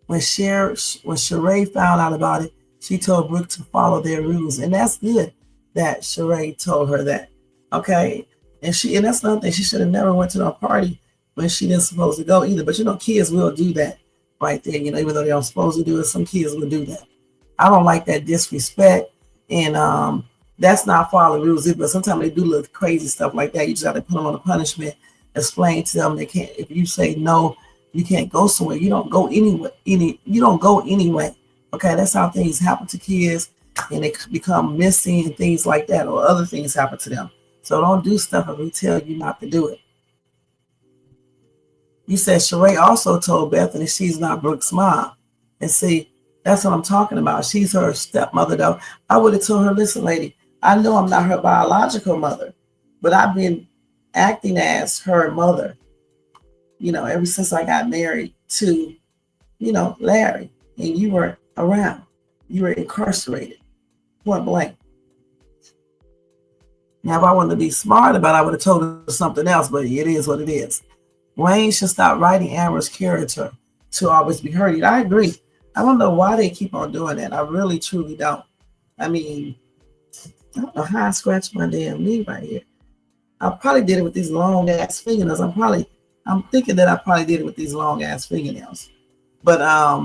When Sheree found out about it, she told Brooke to follow their rules, and that's good that Sheree told her that. Okay, and that's another thing. She should have never went to no party when she didn't supposed to go either. But kids will do that right there. Even though they don't supposed to do it, some kids will do that. I don't like that disrespect, and that's not following rules either. But sometimes they do little crazy stuff like that. You just have to put them on a punishment. Explain to them they can't. If you say no, you can't go somewhere. You don't go anywhere. You don't go anyway. Okay, that's how things happen to kids, and they become missing and things like that, or other things happen to them. So don't do stuff if we tell you not to do it. You said Sheree also told Bethany she's not Brooke's mom. And see, That's what I'm talking about. She's her stepmother, though. I would have told her, listen, lady, I know I'm not her biological mother, but I've been acting as her mother, ever since I got married to, Larry, and you were around. You were incarcerated, point blank. Now, if I wanted to be smart about it, I would have told her something else, but it is what it is. Wayne should stop writing Amber's character to always be hurting. I agree. I don't know why they keep on doing that. I really, truly don't. I mean, I don't know how I scratched my damn knee right here. I probably did it with these long ass fingernails. I'm thinking that I probably did it with these long ass fingernails. But I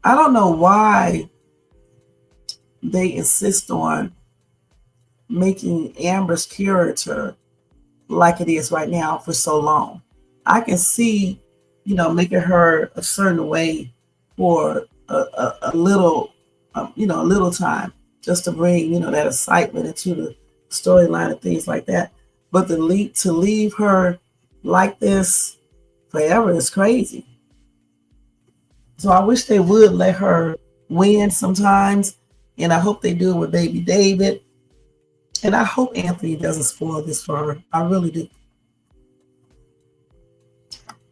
don't know why they insist on making Amber's character like it is right now for so long. I can see, making her a certain way for a little, a little time, just to bring, that excitement into the storyline and things like that. But to leave her like this forever is crazy. So I wish they would let her win sometimes, and I hope they do it with baby David. And I hope Anthony doesn't spoil this for her. I really do.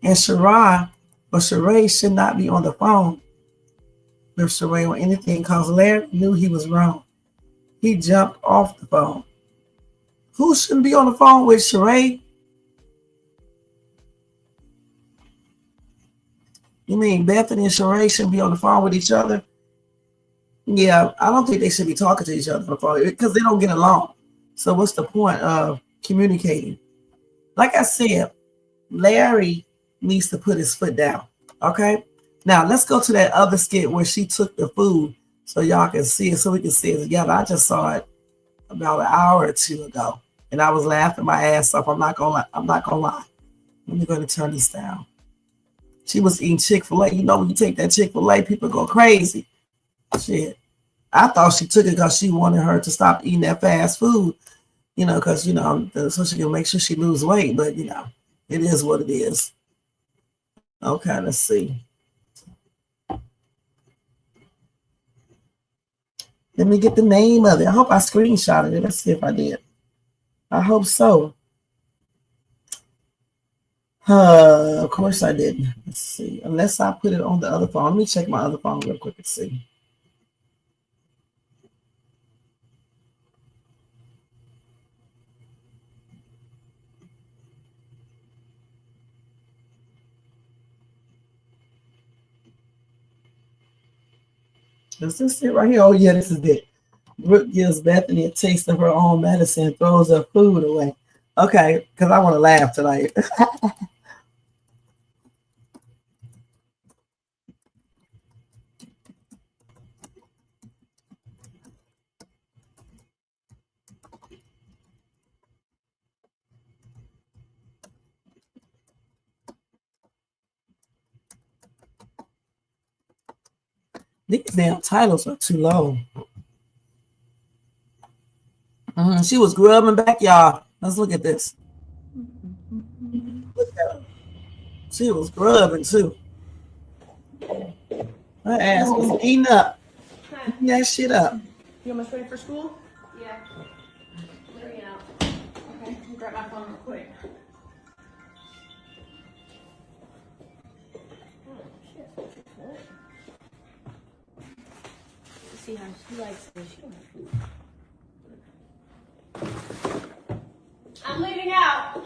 And Sheree should not be on the phone with Sheree or anything, because Larry knew he was wrong. He jumped off the phone. Who shouldn't be on the phone with Sheree? You mean Bethany and Sheree shouldn't be on the phone with each other? Yeah, I don't think they should be talking to each other on the phone because they don't get along. So what's the point of communicating? Like I said, Larry needs to put his foot down. Okay? Now let's go to that other skit where she took the food so y'all can see it, so we can see it together. I just saw it about an hour or two ago, and I was laughing my ass off. I'm not gonna lie. Let me go to turn this down. She was eating Chick-fil-A. When you take that Chick-fil-A, people go crazy. Shit. I thought she took it because she wanted her to stop eating that fast food, because, so she can make sure she lose weight. But, it is what it is. Okay, let's see. Let me get the name of it. I hope I screenshotted it. Let's see if I did. I hope so. Of course I didn't. Let's see. Unless I put it on the other phone. Let me check my other phone real quick and see. Is this it right here? Oh, yeah, this is it. Brooke gives Bethany a taste of her own medicine and throws her food away. Okay, because I want to laugh tonight. These damn titles are too low. She was grubbing back, y'all. Let's look at this. Look at her. She was grubbing too. Her ass was eating up. Eating that shit up. You almost ready for school? Yeah. Clearing out. Okay, let me grab my phone real quick. See how she likes it. She don't have food. I'm leaving out.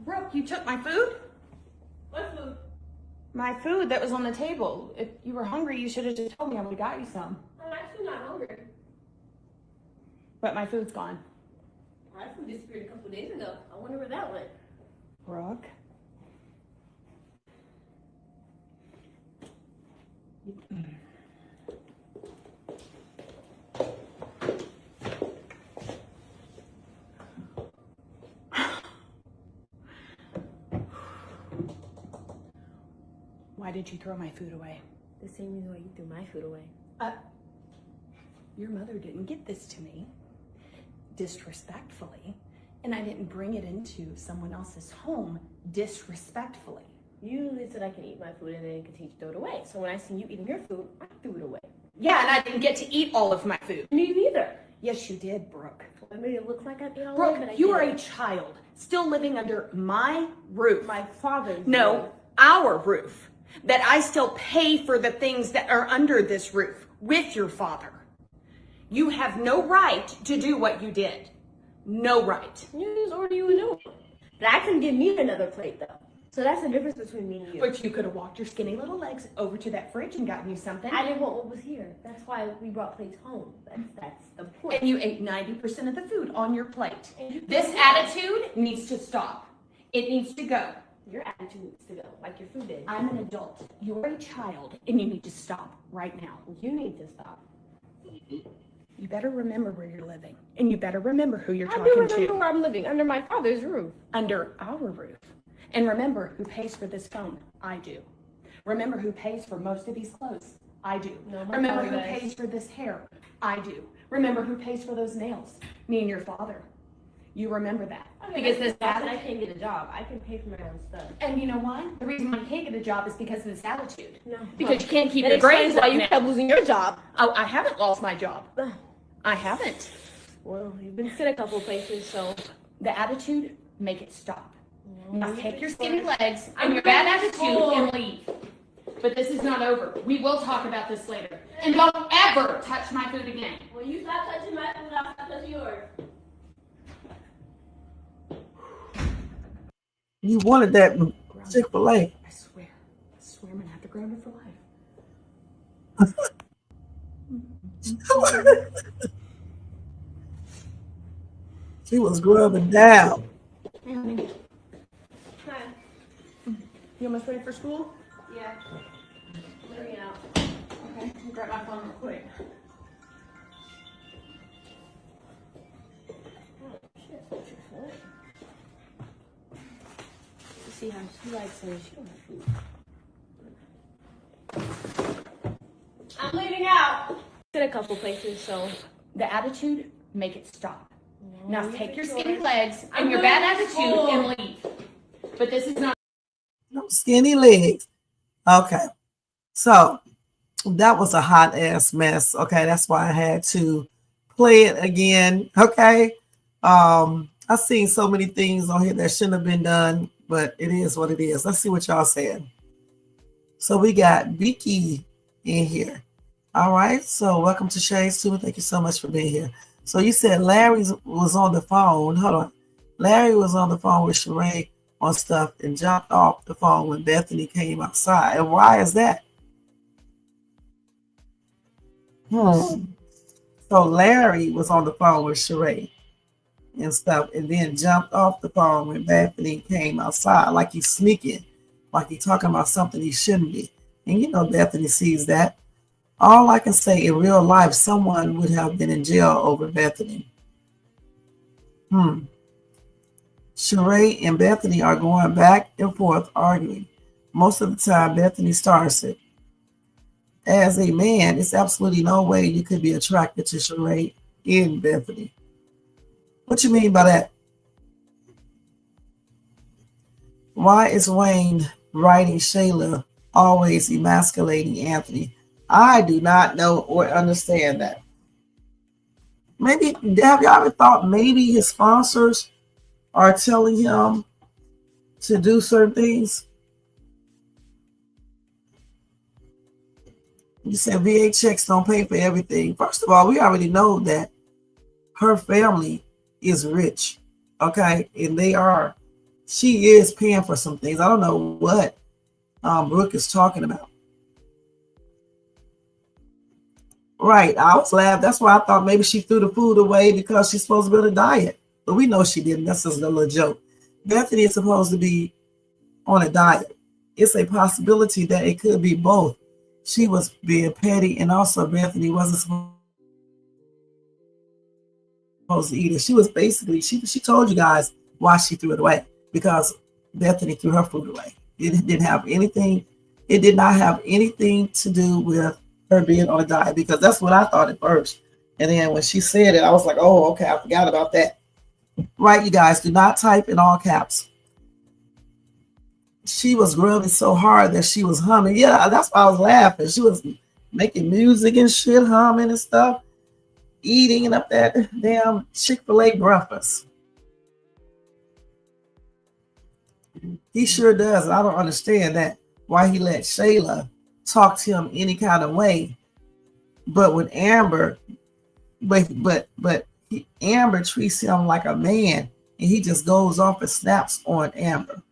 Brooke, you took my food? What food? My food that was on the table. If you were hungry, you should have just told me. I would have got you some. I'm actually not hungry. But my food's gone. My food disappeared a couple days ago. I wonder where that went. Brooke? Why did you throw my food away? The same reason why you threw my food away. Your mother didn't get this to me disrespectfully. And I didn't bring it into someone else's home disrespectfully. You said I can eat my food and then continue to throw it away. So when I seen you eating your food, I threw it away. Yeah, and I didn't get to eat all of my food. Me neither. Yes, you did, Brooke. I made it look like I ate all Brooke, of it. you are a child still living under my roof. My father's No, roof. our roof. That I still pay for the things that are under this roof with your father. You have no right to do what you did. No right. You just order you a new one. But I couldn't give me another plate though. So that's the difference between me and you. But you could have walked your skinny little legs over to that fridge and gotten you something. I didn't want what was here. That's why we brought plates home. That's the point. And you ate 90% of the food on your plate. And you- This attitude needs to stop. It needs to go. Your attitude needs to go, like your food did. I'm an adult. You're a child, and you need to stop right now. You need to stop. You better remember where you're living, and you better remember who you're I do talking remember to. where I'm living, under my father's roof. Under our roof. And remember who pays for this phone. I do. Remember who pays for most of these clothes. I do. No, my Remember father who does. pays for this hair. I do. Remember who pays for those nails. Me and your father. You remember that. Because this I attitude. can't get a job. I can pay for my own stuff. And you know why? The reason why you can't get a job is because of this attitude. No. Because you can't keep That your grades explains why up you now. kept losing your job. Oh, I haven't lost my job. I haven't. Well, you've been sent a couple places, so. The attitude, make it stop. Now you take your can skinny start. legs I'm and your bad going to attitude school. and leave. But this is not over. We will talk about this later. And don't ever touch my food again. When you stop touching my food, I'll stop touching yours. You wanted that Chick-fil-A. I swear I'm gonna have to ground her for life. She was grubbing down. Hey, honey. Hi. You almost ready for school? Yeah. Bring it out. Okay, let me grab my phone real quick. See how she likes it. She don't have food. I'm leaving out. Did a couple places, so. The attitude, make it stop. Now you take can your do skinny it. legs I'm and your going bad to attitude school. and leave. But this is not. No skinny legs. Okay. So that was a hot ass mess. Okay. That's why I had to play it again. Okay. I've seen so many things on here that shouldn't have been done, but it is what it is. Let's see what y'all said. So we got Vicky in here. All right. So welcome to Shay's too. Thank you so much for being here. So you said Larry was on the phone. Hold on. Larry was on the phone with Sheree on stuff and jumped off the phone when Bethany came outside. And why is that? So Larry was on the phone with Sheree and stuff and then jumped off the phone when Bethany came outside, like he's sneaking, like he's talking about something he shouldn't be. And you know Bethany sees that. All I can say, in real life, someone would have been in jail over Bethany. Sheree and Bethany are going back and forth arguing. Most of the time, Bethany starts it. As a man, it's absolutely no way you could be attracted to Sheree in Bethany. What you mean by that? Why is Wayne writing Shayla always emasculating Anthony? I do not know or understand that. Maybe, have y'all ever thought maybe his sponsors are telling him to do certain things? You said VA checks don't pay for everything. First of all, we already know that her family is rich, okay? And she is paying for some things. I don't know what Brooke is talking about. Right, I was laughing. That's why I thought maybe she threw the food away because she's supposed to be on a diet. But we know she didn't. That's just a little joke. Bethany is supposed to be on a diet. It's a possibility that it could be both. She was being petty, and also Bethany wasn't supposed to eat it. She was basically, she told you guys why she threw it away, because Bethany threw her food away. It did not have anything to do with her being on a diet, because that's what I thought at first. And then when she said it, I was like, oh, okay, I forgot about that. Right, you guys, do not type in all caps. She was grubbing so hard that she was humming. Yeah, that's why I was laughing. She was making music and shit, humming and stuff, eating up that damn Chick-fil-A breakfast. He sure does. I don't understand that, why he let Shayla talk to him any kind of way. But when Amber, Amber treats him like a man, and he just goes off and snaps on Amber.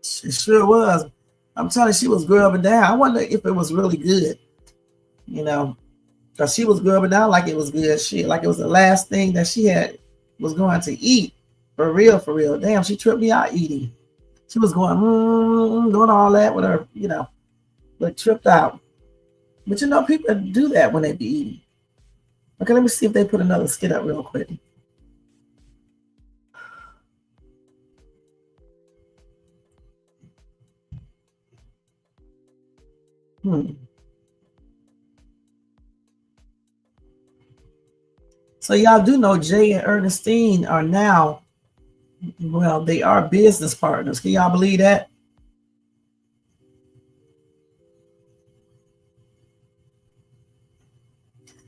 She sure was. I'm telling you, she was grubbing down. I wonder if it was really good, because she was grubbing down like it was good shit, like it was the last thing that she had was going to eat. For real, for real. Damn, she tripped me out eating. She was going, doing all that with her, but tripped out. But people do that when they be eating. Okay, let me see if they put another skit up real quick. So y'all do know Jay and Ernestine are now, well, they are business partners. Can y'all believe that?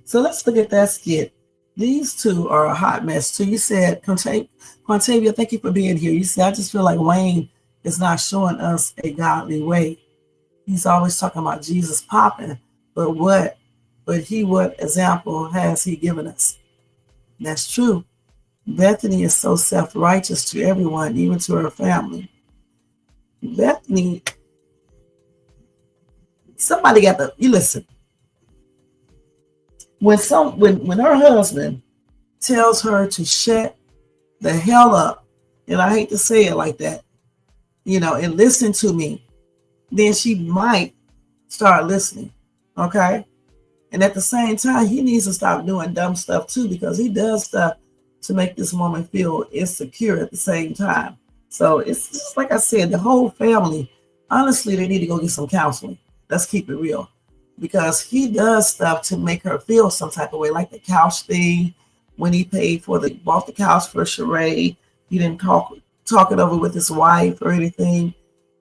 So let's look at that skit. These two are a hot mess too. You said, Quantavia, thank you for being here. You said, I just feel like Wayne is not showing us a godly way. He's always talking about Jesus popping, but what example has he given us? That's true. Bethany is so self-righteous to everyone, even to her family. Bethany, somebody got to, you listen. When her husband tells her to shut the hell up, and I hate to say it like that, and listen to me, then she might start listening, okay? And at the same time, he needs to stop doing dumb stuff too, because he does stuff to make this woman feel insecure at the same time. So it's just like I said, the whole family, honestly, they need to go get some counseling. Let's keep it real. Because he does stuff to make her feel some type of way, like the couch thing, when he bought the couch for Sheree. He didn't talk it over with his wife or anything.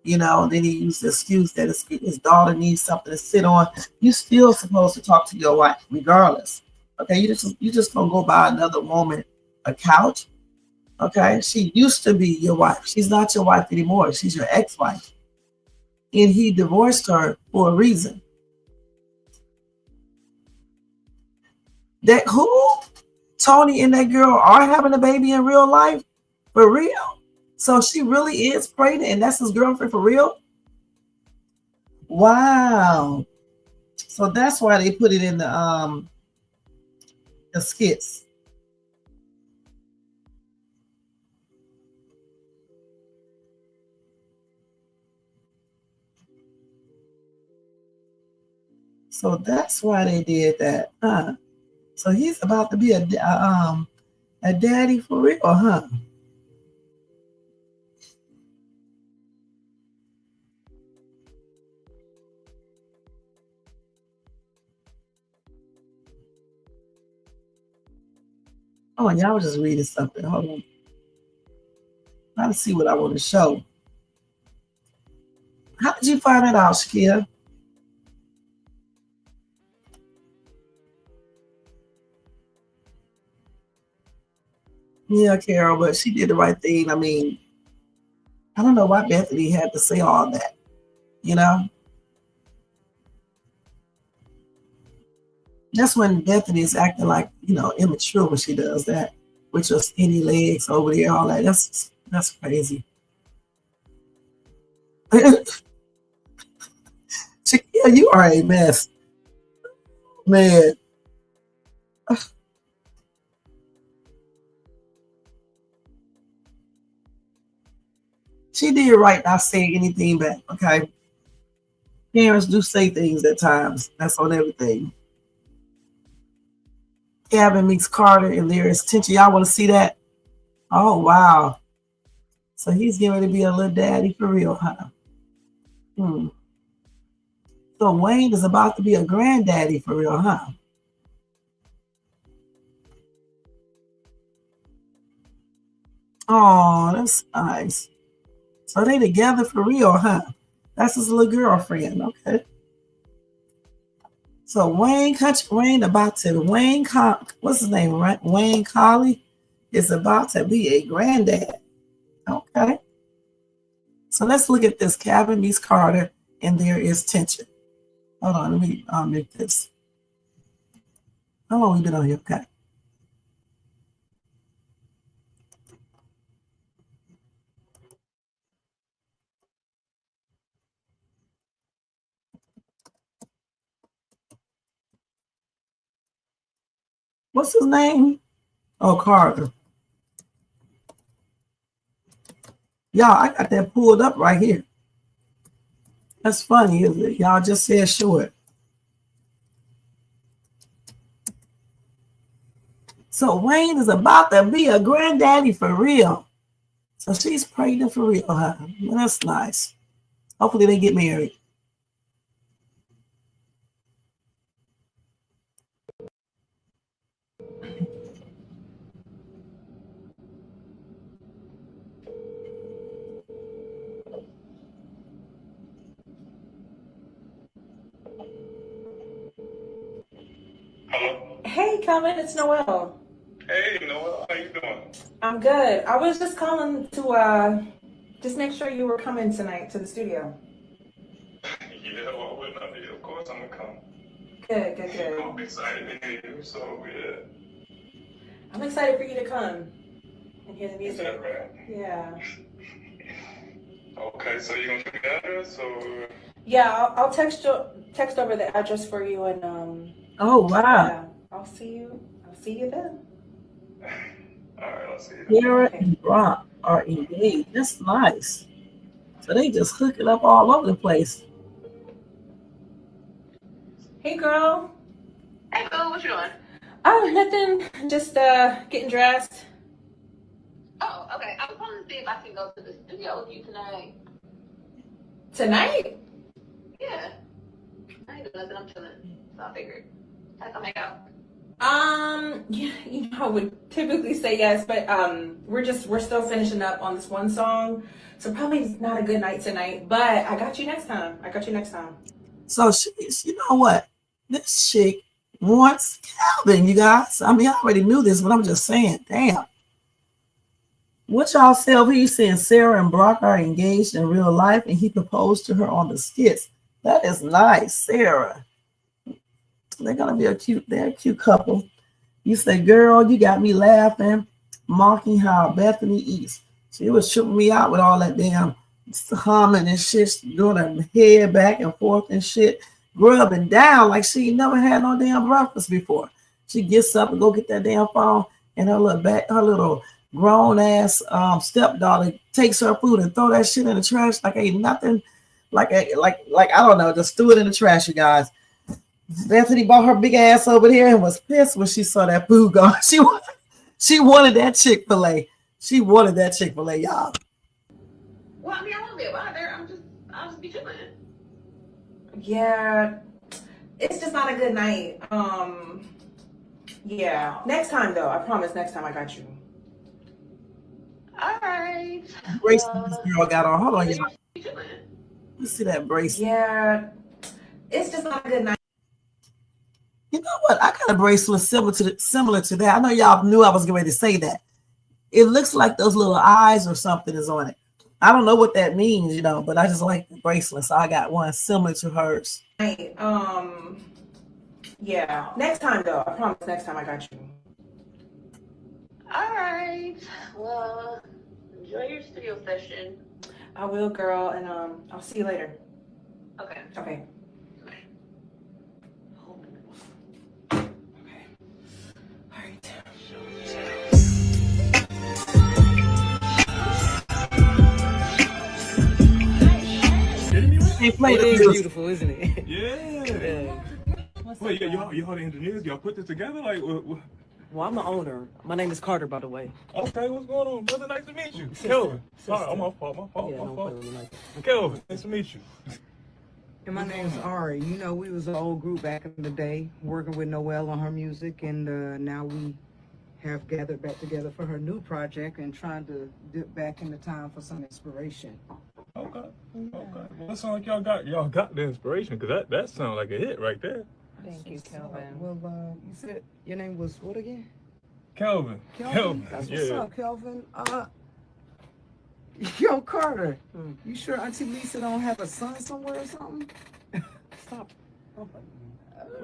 Then he used the excuse that his daughter needs something to sit on. You still supposed to talk to your wife regardless. Okay, you just gonna go buy another woman a couch. Okay, she used to be your wife. She's not your wife anymore. She's your ex-wife. And he divorced her for a reason. That who? Tony and that girl are having a baby in real life? For real? So she really is pregnant and that's his girlfriend for real? Wow. So that's why they put it in the skits. So that's why they did that, huh? So he's about to be a daddy for real, huh? Oh, and y'all was just reading something. Hold on. Trying to see what I want to show. How did you find that out, Shakia? Yeah, Carol, but she did the right thing. I mean, I don't know why Bethany had to say all that, That's when Bethany is acting like, immature when she does that, with your skinny legs over there, all that. That's crazy. Shakia, you are a mess. Man. She did right not saying anything back, okay? Parents do say things at times. That's on everything. Gavin meets Carter and there is tension. Y'all want to see that? Oh, wow. So he's getting ready to be a little daddy for real, huh? So Wayne is about to be a granddaddy for real, huh? Oh, that's nice. So they together for real, huh? That's his little girlfriend. Okay. So Wayne about to what's his name? Right? Wayne Collie is about to be a granddad. Okay. So let's look at this. Calvin meets Carter, and there is tension. Hold on, let me make this. How long we been on here? Okay. What's his name? Oh, Carter. Y'all, I got that pulled up right here. That's funny, isn't it? Y'all just said short. So Wayne is about to be a granddaddy for real. So she's pregnant for real, huh? Well, that's nice. Hopefully they get married. Hello. Hey, Calvin, it's Noelle. Hey, Noah, how you doing? I'm good. I was just calling to just make sure you were coming tonight to the studio. Yeah, well, wouldn't I be? Of course I'm gonna come. Good, good, good. I'm excited to hear you, so yeah. I'm excited for you to come and hear the Is music. that right? Yeah. Okay, so you gonna give me the address, or? Yeah, I'll text over the address for you, and Oh wow. yeah, I'll see you then. All right, I'll see you. Sarah Okay. and Brock are engaged. That's nice. So they just hook it up all over the place. Hey, girl. Hey, Boo, what you doing? Oh, nothing. Just getting dressed. Oh, okay. I was calling to see if I can go to the studio with you tonight. Tonight? Yeah. I ain't doing nothing. I'm chilling. So I figured I can make out. Yeah, I would typically say yes, but we're still finishing up on this one song, so probably not a good night tonight. But I got you next time. So you know what? This chick wants Calvin, you guys. I mean, I already knew this, but I'm just saying, damn. What y'all say over here? You saying Sarah and Brock are engaged in real life and he proposed to her on the skits. That is nice, Sarah. They're gonna be they're a cute couple. You say, girl, you got me laughing, mocking how Bethany eats. She was tripping me out with all that damn humming and shit, doing her head back and forth and shit, grubbing down like she never had no damn breakfast before. She gets up and go get that damn phone, and her little grown ass stepdaughter takes her food and throw that shit in the trash like ain't nothing, like I don't know, just threw it in the trash, you guys. Bethany brought her big ass over here and was pissed when she saw that food gone. She wanted that Chick-fil-A. She wanted that Chick-fil-A, y'all. Well, I mean, I won't be about there. I'll just be chilling. Yeah, it's just not a good night. Yeah. Next time though, I promise. Next time I got you. All right. Bracelet this girl got on. Hold on, y'all. Be chilling. Let's see that bracelet. Yeah, it's just not a good night. You know what? I got a bracelet similar to that. I know y'all knew I was getting ready to say that. It looks like those little eyes or something is on it. I don't know what that means, but I just like the bracelet, so I got one similar to hers. Yeah. Next time though, I promise. Next time I got you. All right. Well, enjoy your studio session. I will, girl, and I'll see you later. Okay. Okay. It is beautiful, isn't it? Yeah. Wait, y'all the engineers? Y'all put this together? Like, what? Well, I'm the owner. My name is Carter, by the way. Okay, what's going on, brother? Nice to meet you. Kelvin. Sorry, my fault. Kelvin, nice to meet you. And my name's Ari. We was an old group back in the day, working with Noelle on her music, and now we have gathered back together for her new project and trying to dip back into time for some inspiration. Okay. Okay. Well, it sounds like y'all got the inspiration, because that sounds like a hit right there. Thank you, Kelvin. Well, you said your name was what again? Kelvin. That's what's up, Kelvin. Yo, Carter, you sure Auntie Lisa don't have a son somewhere or something? Stop.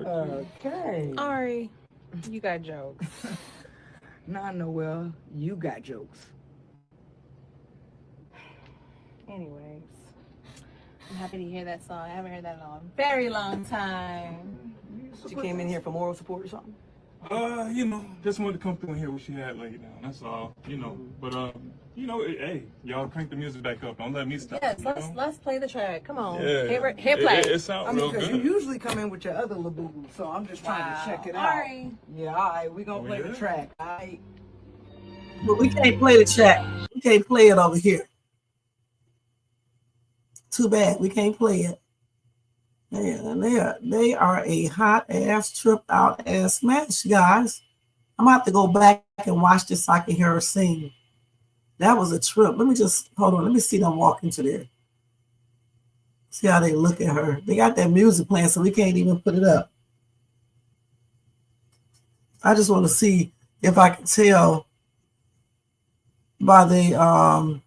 Okay. Ari, you got jokes. Nah, Noel, you got jokes. Anyways, I'm happy to hear that song. I haven't heard that in a very long time. She came in here for moral support or something? Just wanted to come through and hear what she had laid down. That's all, But, hey, y'all crank the music back up. Don't let me stop. Yes, let's play the track. Come on. Yeah. Hit play. It sounds real because good. you usually come in with your other laboo, so I'm just trying to check it out. Ari. Yeah, all right, we gonna play the track. All right. But we can't play the track. We can't play it over here. Too bad. We can't play it. They are a hot ass, tripped out ass match, guys. I'm gonna have to go back and watch this so I can hear her sing. That was a trip. Let me just hold on. Let me see them walk into there. See how they look at her. They got that music playing, so we can't even put it up. I just want to see if I can tell by the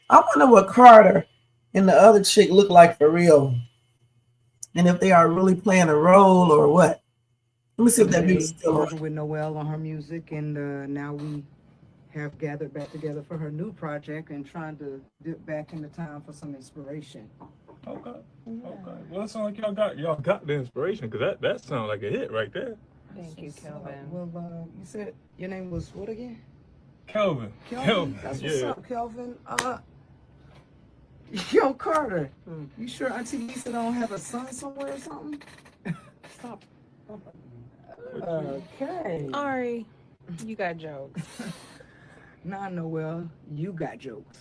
I wonder what Carter and the other chick look like for real. And if they are really playing a role or what. Let me see if that music's still Working on. with Noelle on her music, and now we have gathered back together for her new project and trying to dip back into time for some inspiration. Okay. Okay. Well, it sounds like y'all got the inspiration, because that sounds like a hit right there. Thank you, Kelvin. Well, you said your name was what again? Kelvin. That's what's up, Kelvin. Yo, Carter, you sure Auntie Lisa don't have a son somewhere or something? Stop. Okay. Ari, you got jokes. Nah, Noel, you got jokes.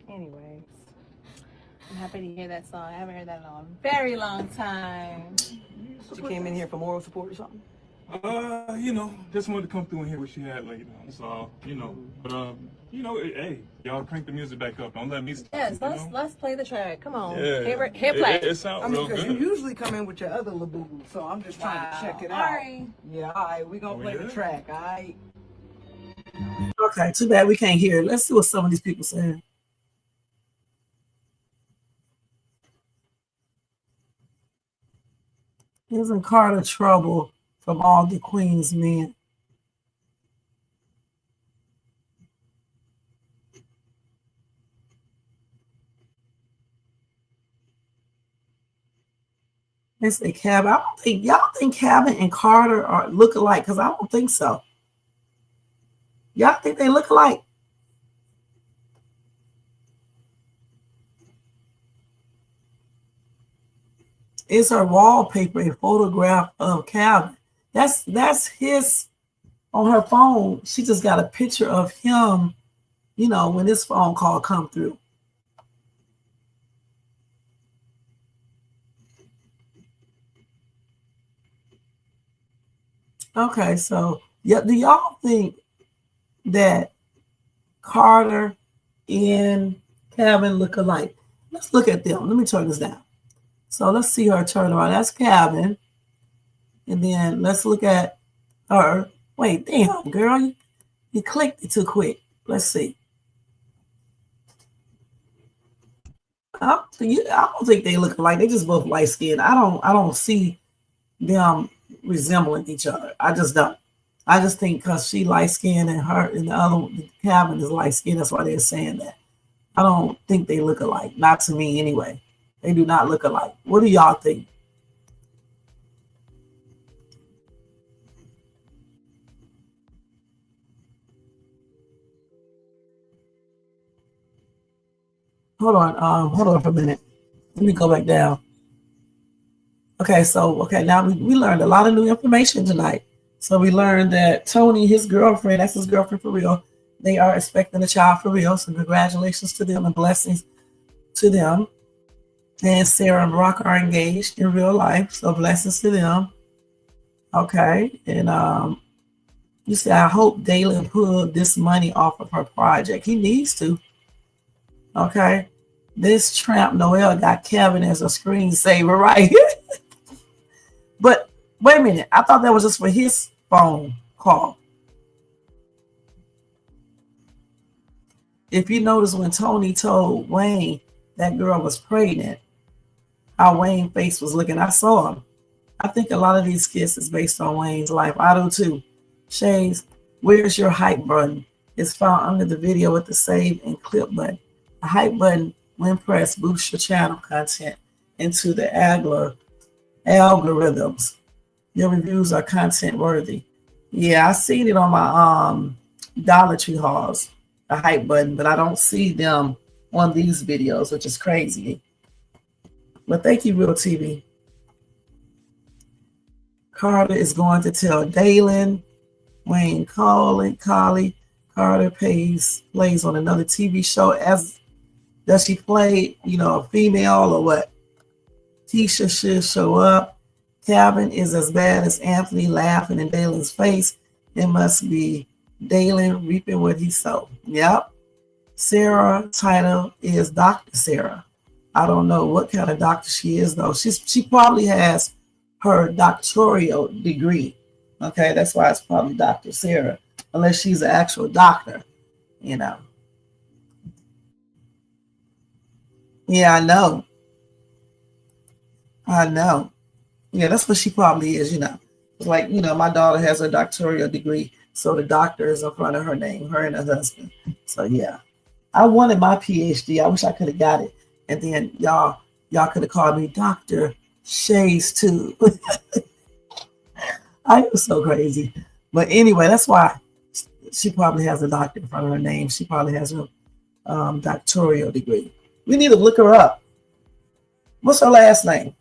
Anyways, I'm happy to hear that song. I haven't heard that in a very long time. She came in here for moral support or something? Just wanted to come through and hear what she had laid down. That's all, But, hey, y'all crank the music back up. Don't let me stop. Yes, let's play the track. Come on. Yeah. Hit play. It sounds real because good. you usually come in with your other laboo, so I'm just trying to check it out. Ari. Yeah, all right, we gonna play the track, all right? Okay, too bad we can't hear it. Let's see what some of these people saying. Isn't Carter trouble from all the Queen's men? They say Cabin. I don't think y'all think Cabin and Carter are look alike, because I don't think so. Y'all think they look alike? Is her wallpaper a photograph of Calvin? That's his on her phone. She just got a picture of him, when this phone call come through. Okay, so yeah, do y'all think that Carter and Calvin look alike? Let's look at them. Let me turn this down. So let's see her turn around. That's Calvin. And then let's look at her. Wait, damn, girl. You clicked it too quick. Let's see. I don't think they look alike. They just both light skinned. I don't see them resembling each other. I just don't. I just think because she light skinned and her and the other Calvin is light skinned, that's why they're saying that. I don't think they look alike. Not to me anyway. They do not look alike. What do y'all think? Hold on for a minute. Let me go back down. Okay, so now we learned a lot of new information tonight. So we learned that Tony, his girlfriend, that's his girlfriend for real, they are expecting a child for real. So congratulations to them and blessings to them. And Sarah and Brock are engaged in real life. So blessings to them. Okay. And you say, I hope Dalen pulled this money off of her project. He needs to. Okay. This tramp Noel got Kevin as a screensaver right here. But wait a minute. I thought that was just for his phone call. If you notice when Tony told Wayne that girl was pregnant, how Wayne's face was looking, I saw him. I think a lot of these skits is based on Wayne's life. I do too. Shays, where's your hype button? It's found under the video with the save and clip button. The hype button, when pressed, boosts your channel content into the algorithms. Your reviews are content worthy. Yeah, I seen it on my Dollar Tree hauls, the hype button, but I don't see them on these videos, which is crazy. But thank you, Real TV. Carter is going to tell Dalen, Wayne Collie, Carter plays on another TV show. Does she play, a female or what? Keisha should show up. Calvin is as bad as Anthony laughing in Dalen's face. It must be Dalen reaping what he sowed. Yep. Sarah title is Dr. Sarah. I don't know what kind of doctor she is though. She probably has her doctoral degree. Okay, that's why it's probably Dr. Sarah, unless she's an actual doctor, Yeah, I know. Yeah, that's what she probably is, It's like, my daughter has a doctoral degree, so the doctor is in front of her name, her and her husband. So yeah. I wanted my PhD. I wish I could have got it. And then y'all could have called me Dr. Shays too. I was so crazy. But anyway, that's why she probably has a doctor in front of her name. She probably has a doctoral degree. We need to look her up. What's her last name?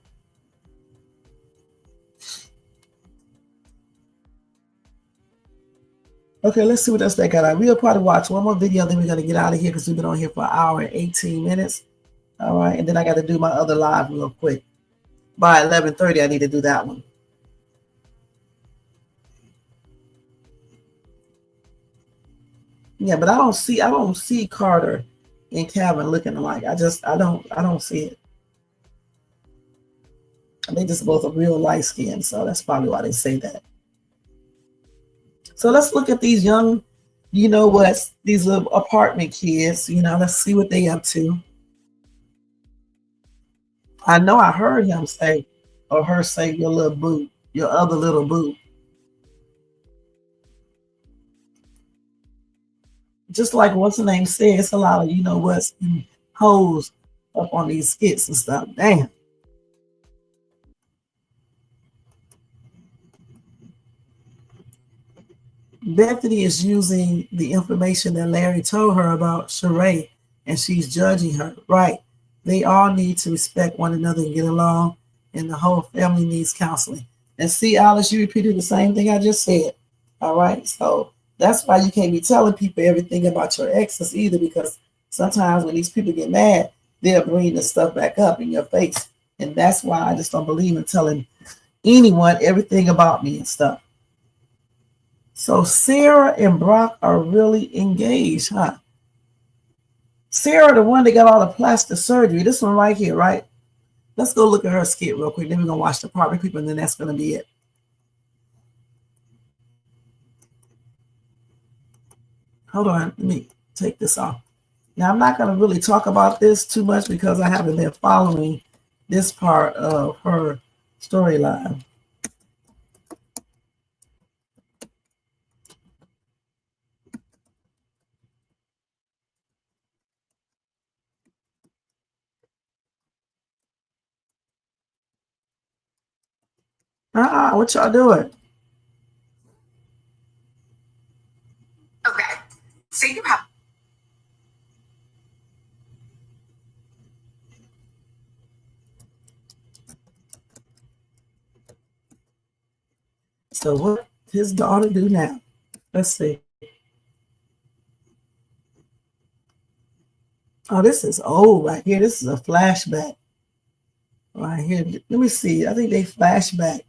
Okay, let's see what else they got on. We'll probably watch one more video, then we're going to get out of here because we've been on here for an hour and 18 minutes. All right, and then I got to do my other live real quick. By 11:30, I need to do that one. Yeah, but I don't see Carter and Calvin looking alike. I don't see it. They just both are real light skinned, so that's probably why they say that. So let's look at these young, these little apartment kids, let's see what they up to. I know I heard him say, or her say, your little boo, your other little boo. Just like what's the name said, it's a lot of, hoes up on these skits and stuff. Damn. Bethany is using the information that Larry told her about Sheree, and she's judging her. Right. They all need to respect one another and get along, and the whole family needs counseling. And see, Alice, you repeated the same thing I just said. All right. So that's why you can't be telling people everything about your exes either, because sometimes when these people get mad, they'll bring the stuff back up in your face. And that's why I just don't believe in telling anyone everything about me and stuff. So Sarah and Brock are really engaged, huh? Sarah, the one that got all the plastic surgery, this one right here, right? Let's go look at her skit real quick. Then we're going to watch the apartment people, and then that's going to be it. Hold on, let me take this off. Now, I'm not going to really talk about this too much because I haven't been following this part of her storyline. What y'all doing? Okay. So you have. So what his daughter do now? Let's see. Oh, this is old right here. This is a flashback right here. Let me see. I think they flashback.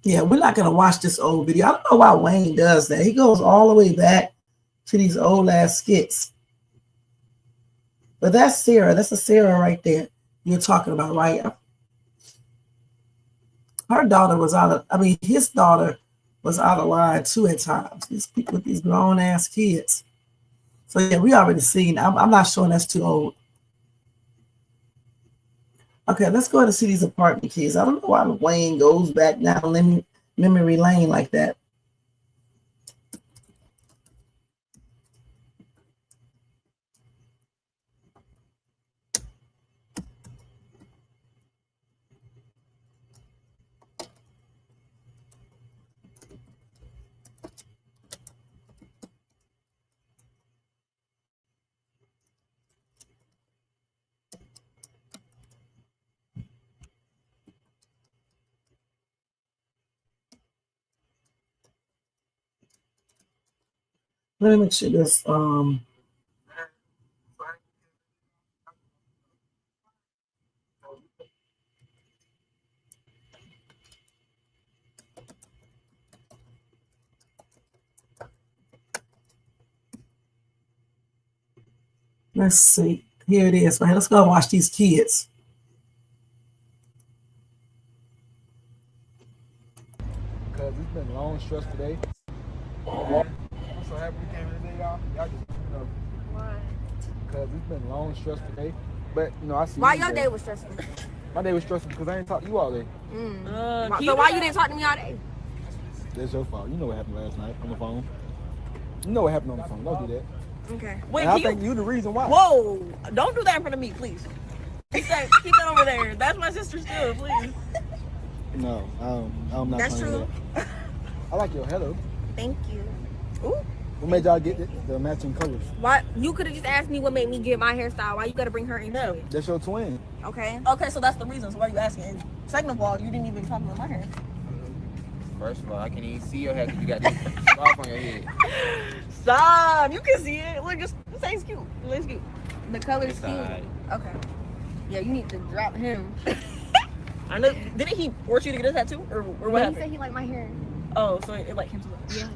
Yeah, we're not going to watch this old video. I don't know why Wayne does that. He goes all the way back to these old ass skits. But that's Sarah. That's a Sarah right there you're talking about, right? Her daughter was his daughter was out of line too at times. These people with these grown ass kids. So yeah, we already seen. I'm not showing that's too old. Okay, let's go ahead and see these apartment kids. I don't know why Wayne goes back down memory lane like that. Let me make sure this let's see. Here it is. Right, let's go and watch these kids. Because it's been a long, stressful day. I'm so happy we came today, y'all. Y'all just, Why? Because it's been a long, stressful day. But, I see. Why your day was stressful? My day was stressful because I ain't talked to you all day. So why you didn't talk to me all day? That's your fault. You know what happened last night on the phone. You know what happened on the phone. Don't do that. Okay. And I think you the reason why. Whoa! Don't do that in front of me, please. Keep that over there. That's my sister still, please. No, I'm not. That's true. true. I like your hair though. Thank you. Ooh. What made y'all get the matching colors? Why you could have just asked me what made me get my hairstyle? Why you gotta bring her into it? That's your twin. Okay. Okay, so that's the reason. So why are you asking? And second of all, you didn't even talk about my hair. First of all, I can't even see your head because you got this scarf on your head. Stop! You can see it. Look, this ain't cute. It looks cute. The color's It's cute. alright. Okay. Yeah, you need to drop him. I know. Didn't he force you to get a tattoo, or what He happened? said he liked my hair. Oh, so it like him too. Yeah.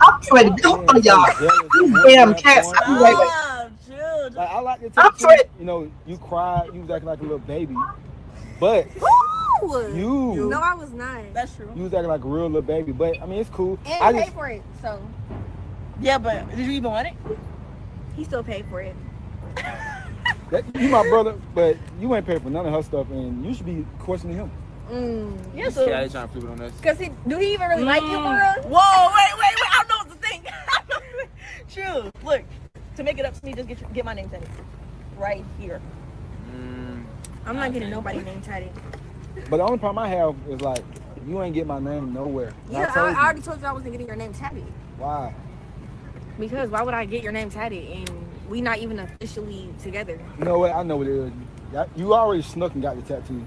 I'm ready to go on y'all. These damn cats. I'll be right back. Chill. Like, I like to I'm tell ready. you cried, you was acting like a little baby. But you No, I was not. That's true. was acting like a real little baby. But I mean it's cool. And I he just paid for it, so Yeah, but did you even want it? he still paid for it. you my brother, but you ain't paid for none of her stuff and you should be questioning him. Yeah, so. Yeah, they trying to flip it on us. Cause do he even really like you, Laura? Whoa, wait! I know what to think. Chill. Look, to make it up to me, just get my name tatted right here. I'm not getting nobody name tatted. But the only problem I have is like you ain't get my name nowhere. And Yeah, told I you. already told you I wasn't getting your name tatted. Why? Because why would I get your name tatted and we not even officially together? You know what? I know what it is. You already snuck and got the tattoo.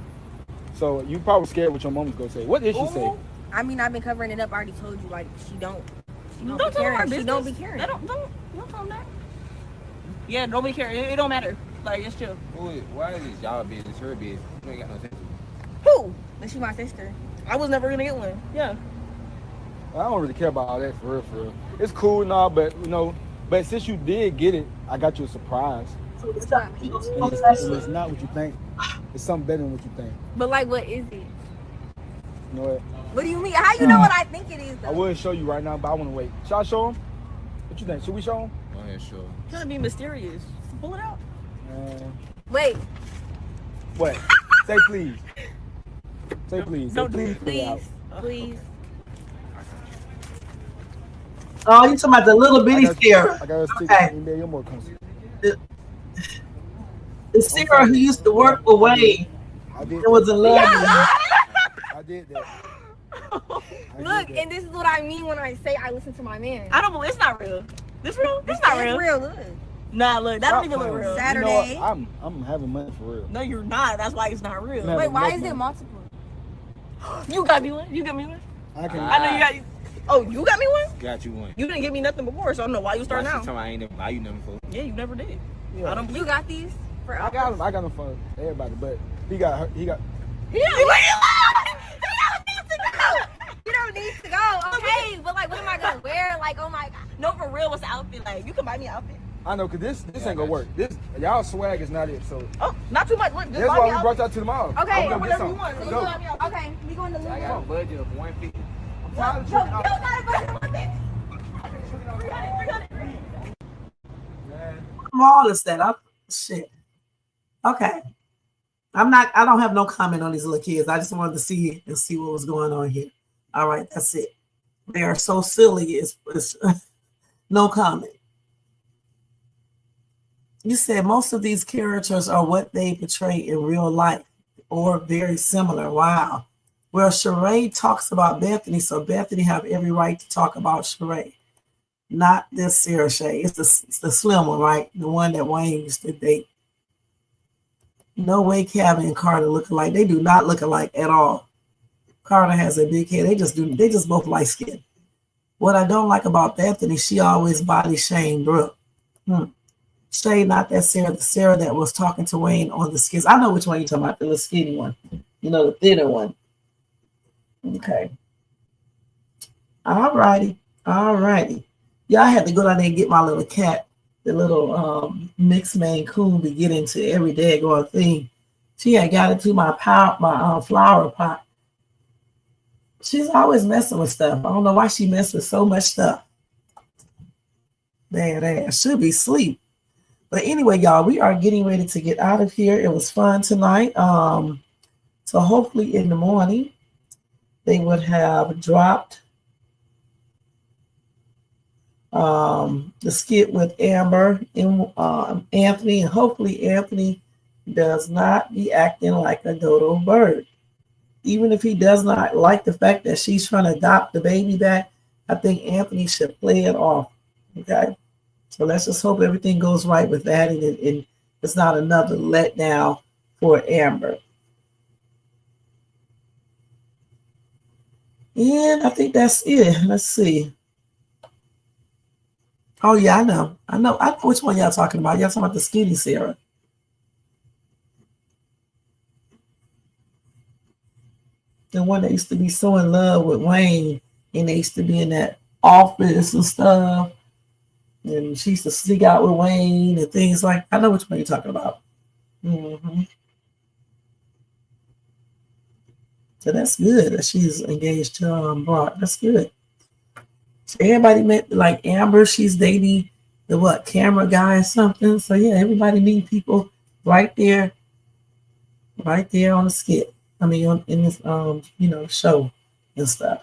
So you probably scared what your mom's gonna say. What did she say? I mean, I've been covering it up. I already told you, like, she don't Don't be tell her caring. business. She don't be caring. Don't tell them that. Yeah, nobody care. It don't matter. Like, it's chill. Wait, why is it y'all business, her business? You ain't got no sense. Who? But she my sister. I was never gonna get one. Yeah. I don't really care about all that for real. It's cool and all, but but since you did get it, I got you a surprise. And it's not what you think. It's something better than what you think. But like, what is it? You know what? What do you mean? How you know what I think it is, though? I would show you right now, but I want to wait. Should I show him? What you think? Should we show him? Go ahead, sure. Trying to be mysterious. Pull it out. Wait. What? Say please. Say please. Say please. Pull it out. Please. Oh, you talking about the little bitty Sarah? I got a stick. Okay. You're more comfortable. The Sarah who used to work for Wayne. It was in love with you. I did that. Look, and this is what I mean when I say I listen to my man. I don't believe it's not real. This real? It's not real. It's real. Look. Nah, look, that Stop don't even look playing. real. Saturday. You know what? I'm having money for real. No, you're not. That's why it's not real. No. Wait, why is Nothing. it multiple? You got me one. You got me one. I can. I know you got. Oh, you got me one. Got you one. You didn't give me nothing before, so I don't know why you start Why she now. talking about I ain't never buy you nothing for? Yeah, you never did. Yeah. I don't believe. You got these? For I got them for everybody, but he got. Yeah. You don't need to go. Okay, but like, what am I gonna wear? Like, oh my god. No, for real, what's the outfit like? You can buy me an outfit. I know, cause this ain't gonna work. This y'all swag is not it. So Oh, not too much. Look, just that's buy why me we an brought outfit. y'all to the mall. Okay. I'm gonna get Whatever you some. want. Let's So go. you buy me an outfit. Okay, we going to I Lulu. got a budget of 150. I'm tired of Yo, tricking out. got a budget on this. 300. Small is that? Shit. Okay. I don't have no comment on these little kids. I just wanted to see and see what was going on here. All right, that's it. They are so silly. It's no comment. You said most of these characters are what they portray in real life or very similar. Wow. Well, Sheree talks about Bethany, so Bethany have every right to talk about Sheree. Not this Sarah Shay. It's the slim one, right? The one that Wayne used to date. No way Kevin and Carter look alike. They do not look alike at all. Carter has a big head. They just both light skinned. What I don't like about Bethany, she always body shamed Brooke. Shay, not that Sarah, the Sarah that was talking to Wayne on the skits. I know which one you're talking about, the little skinny one. You know, the thinner one. Okay. All righty. Yeah, I had to go down there and get my little cat, the little mixed Maine Coon to get into every day going thing. She had got into my flower pot. She's always messing with stuff. I don't know why she messed with so much stuff. Man, should be asleep. But anyway, y'all, we are getting ready to get out of here. It was fun tonight. So hopefully in the morning they would have dropped the skit with Amber and Anthony, and hopefully Anthony does not be acting like a dodo bird. Even if he does not like the fact that she's trying to adopt the baby back, I think Anthony should play it off. Okay, so let's just hope everything goes right with that, and it's not another letdown for Amber. And I think that's it. Let's see. Oh yeah, I know which one y'all talking about. Y'all talking about the skinny Sarah. The one that used to be so in love with Wayne, and they used to be in that office and stuff. And she used to sneak out with Wayne and things like. I know which one you're talking about. So that's good that she's engaged to Brock. That's good. So everybody met, like Amber, she's dating the camera guy or something. So yeah, everybody meeting people right there on the skit. I mean, in this show and stuff.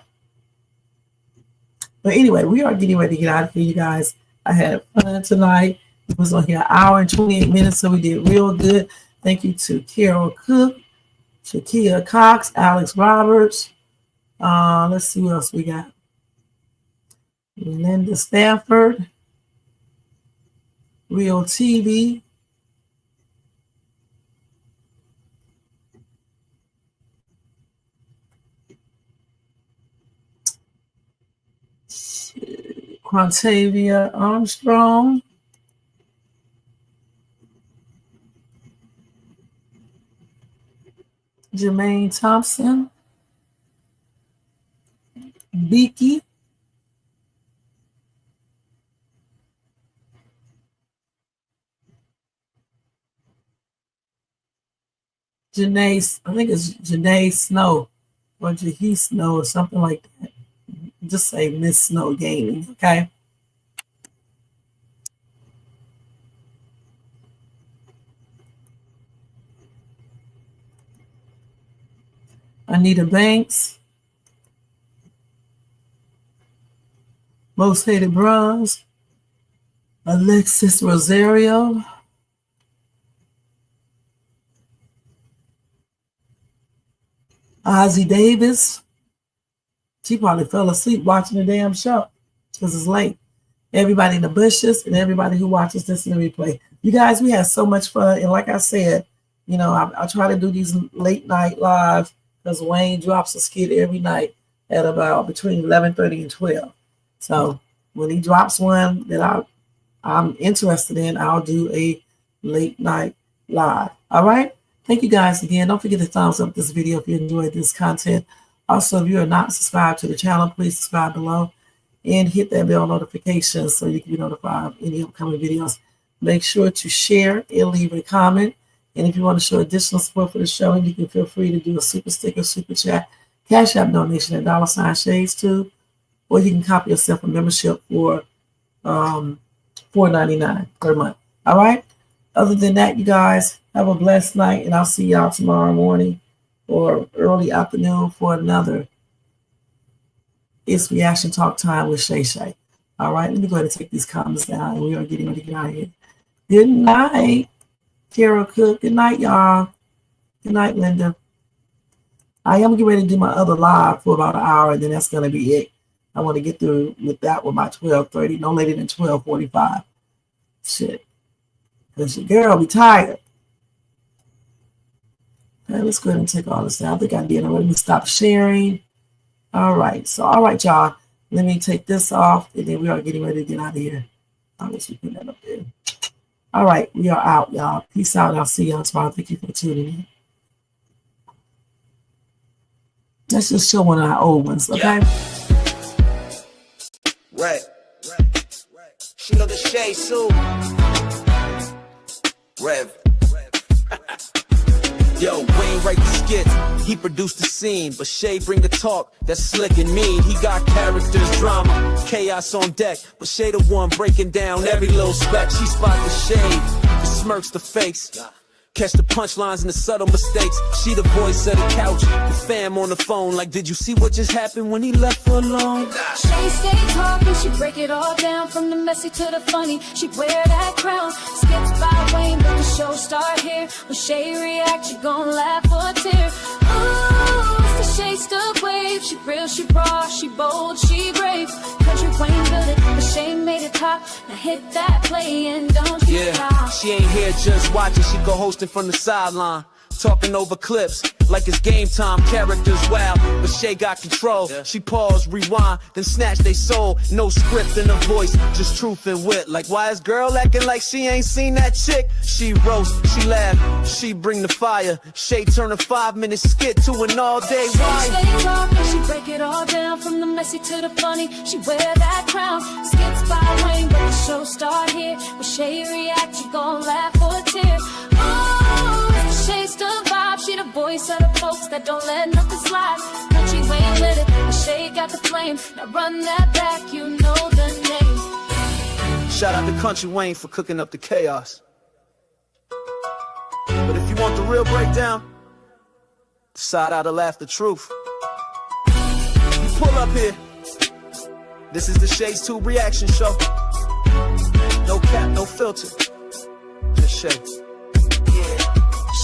But anyway, we are getting ready to get out of here, you guys. I had fun tonight. It was on here an hour and 28 minutes, so we did real good. Thank you to Carol Cook, Shakia Cox, Alex Roberts. Let's see what else we got. Linda Stafford, Real TV. Quantavia Armstrong. Jermaine Thompson. Beaky. Janae, I think it's Janae Snow or Jahi Snow or something like that. Just say Miss Snow Gaming, okay? Anita Banks. Most Hated Bronze. Alexis Rosario. Ozzy Davis. She probably fell asleep watching the damn show because it's late. everybody in the bushes, and everybody who watches this in the replay. You guys, we had so much fun. And like I said, you know, I try to do these late night lives because Wayne drops a skit every night at about between 11:30 and 12. So when he drops one that I'm interested in, I'll do a late night live. All right. Thank you guys again. Don't forget to thumbs up this video if you enjoyed this content. Also, if you are not subscribed to the channel, please subscribe below and hit that bell notification so you can be notified of any upcoming videos. Make sure to share and leave a comment. And if you want to show additional support for the show, you can feel free to do a super sticker, super chat, Cash App donation at $Shades2, or you can copy yourself a membership for $4.99 per month. All right. Other than that, you guys have a blessed night, and I'll see y'all tomorrow morning or early afternoon for another It's Reaction Talk Time with Shay. All right, let me go ahead and take these comments down, and we are getting ready to get out of here. Good night, Carol Cook. Good night, y'all. Good night, Linda. I am getting ready to do my other live for about an hour, and then that's going to be it. I want to get through with that with my 12:30, no later than 12:45. Shit. Because your girl be tired. Okay, let's go ahead and take all this down. I think I did. Let me stop sharing. All right. So, all right, y'all. Let me take this off, and then we are getting ready to get out of here. I'll just put that up there. All right. We are out, y'all. Peace out. I'll see y'all tomorrow. Thank you for tuning in. Let's just show one of our old ones, okay? Right. She know the shade, Sue. Rev. Yo, Wayne write the skits, he produced the scene, but Shay bring the talk that's slick and mean. He got characters, drama, chaos on deck, but Shay the one breaking down every little speck. She spot the shade, the smirks the face, catch the punchlines and the subtle mistakes. She the voice of the couch, the fam on the phone. Like, did you see what just happened when he left her alone? She stay talking, she break it all down, from the messy to the funny. She wear that crown. Skits by Wayne, but the show start here. When Shay react, you gon' laugh or tear. Ooh, it's the Shay stuck wave. She real, she raw, she bold, she brave. Kountry Wayne built it, but Shay made it pop. Now hit that play and don't you stop. She ain't here just watching, she go hosting from the sideline. Talking over clips like it's game time, characters wild, but Shay got control. She pause, rewind, then snatch they soul. No script in her voice, just truth and wit. Like, why is girl acting like she ain't seen that chick? She roast, she laugh, she bring the fire. Shay turn a 5-minute skit to an all-day ride. She stay talking, she break it all down, from the messy to the funny. She wear that crown. Skits by Wayne, but the show start here. When Shay react, you gon' laugh or tear. Shay's the vibe, she the voice of the folks that don't let nothing slide. Kountry Wayne lit it, but Shay got the flame. Now run that back, you know the name. Shout out to Kountry Wayne for cooking up the chaos. But if you want the real breakdown, decide how to laugh the truth. You pull up here. This is the Shades 2 reaction show. No cap, no filter. Just Shay.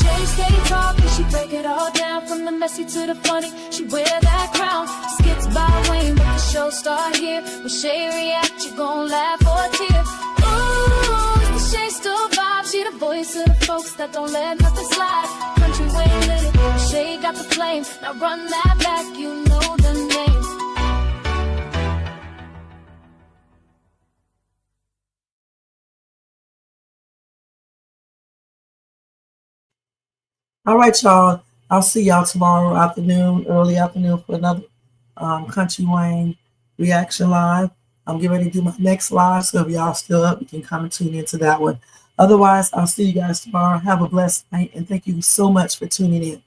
Shay stay talking, she break it all down, from the messy to the funny. She wear that crown. Skits by Wayne, but the show start here. When Shay react, you gon' laugh or tear. Ooh, it's the Shay still vibe. She the voice of the folks that don't let nothing slide. Kountry Wayne lit it, Shay got the flame. Now run that back, you know the name. All right, y'all. I'll see y'all tomorrow afternoon, early afternoon, for another Kountry Wayne reaction live. I'm getting ready to do my next live, so if y'all still up, you can come and tune into that one. Otherwise, I'll see you guys tomorrow. Have a blessed night, and thank you so much for tuning in.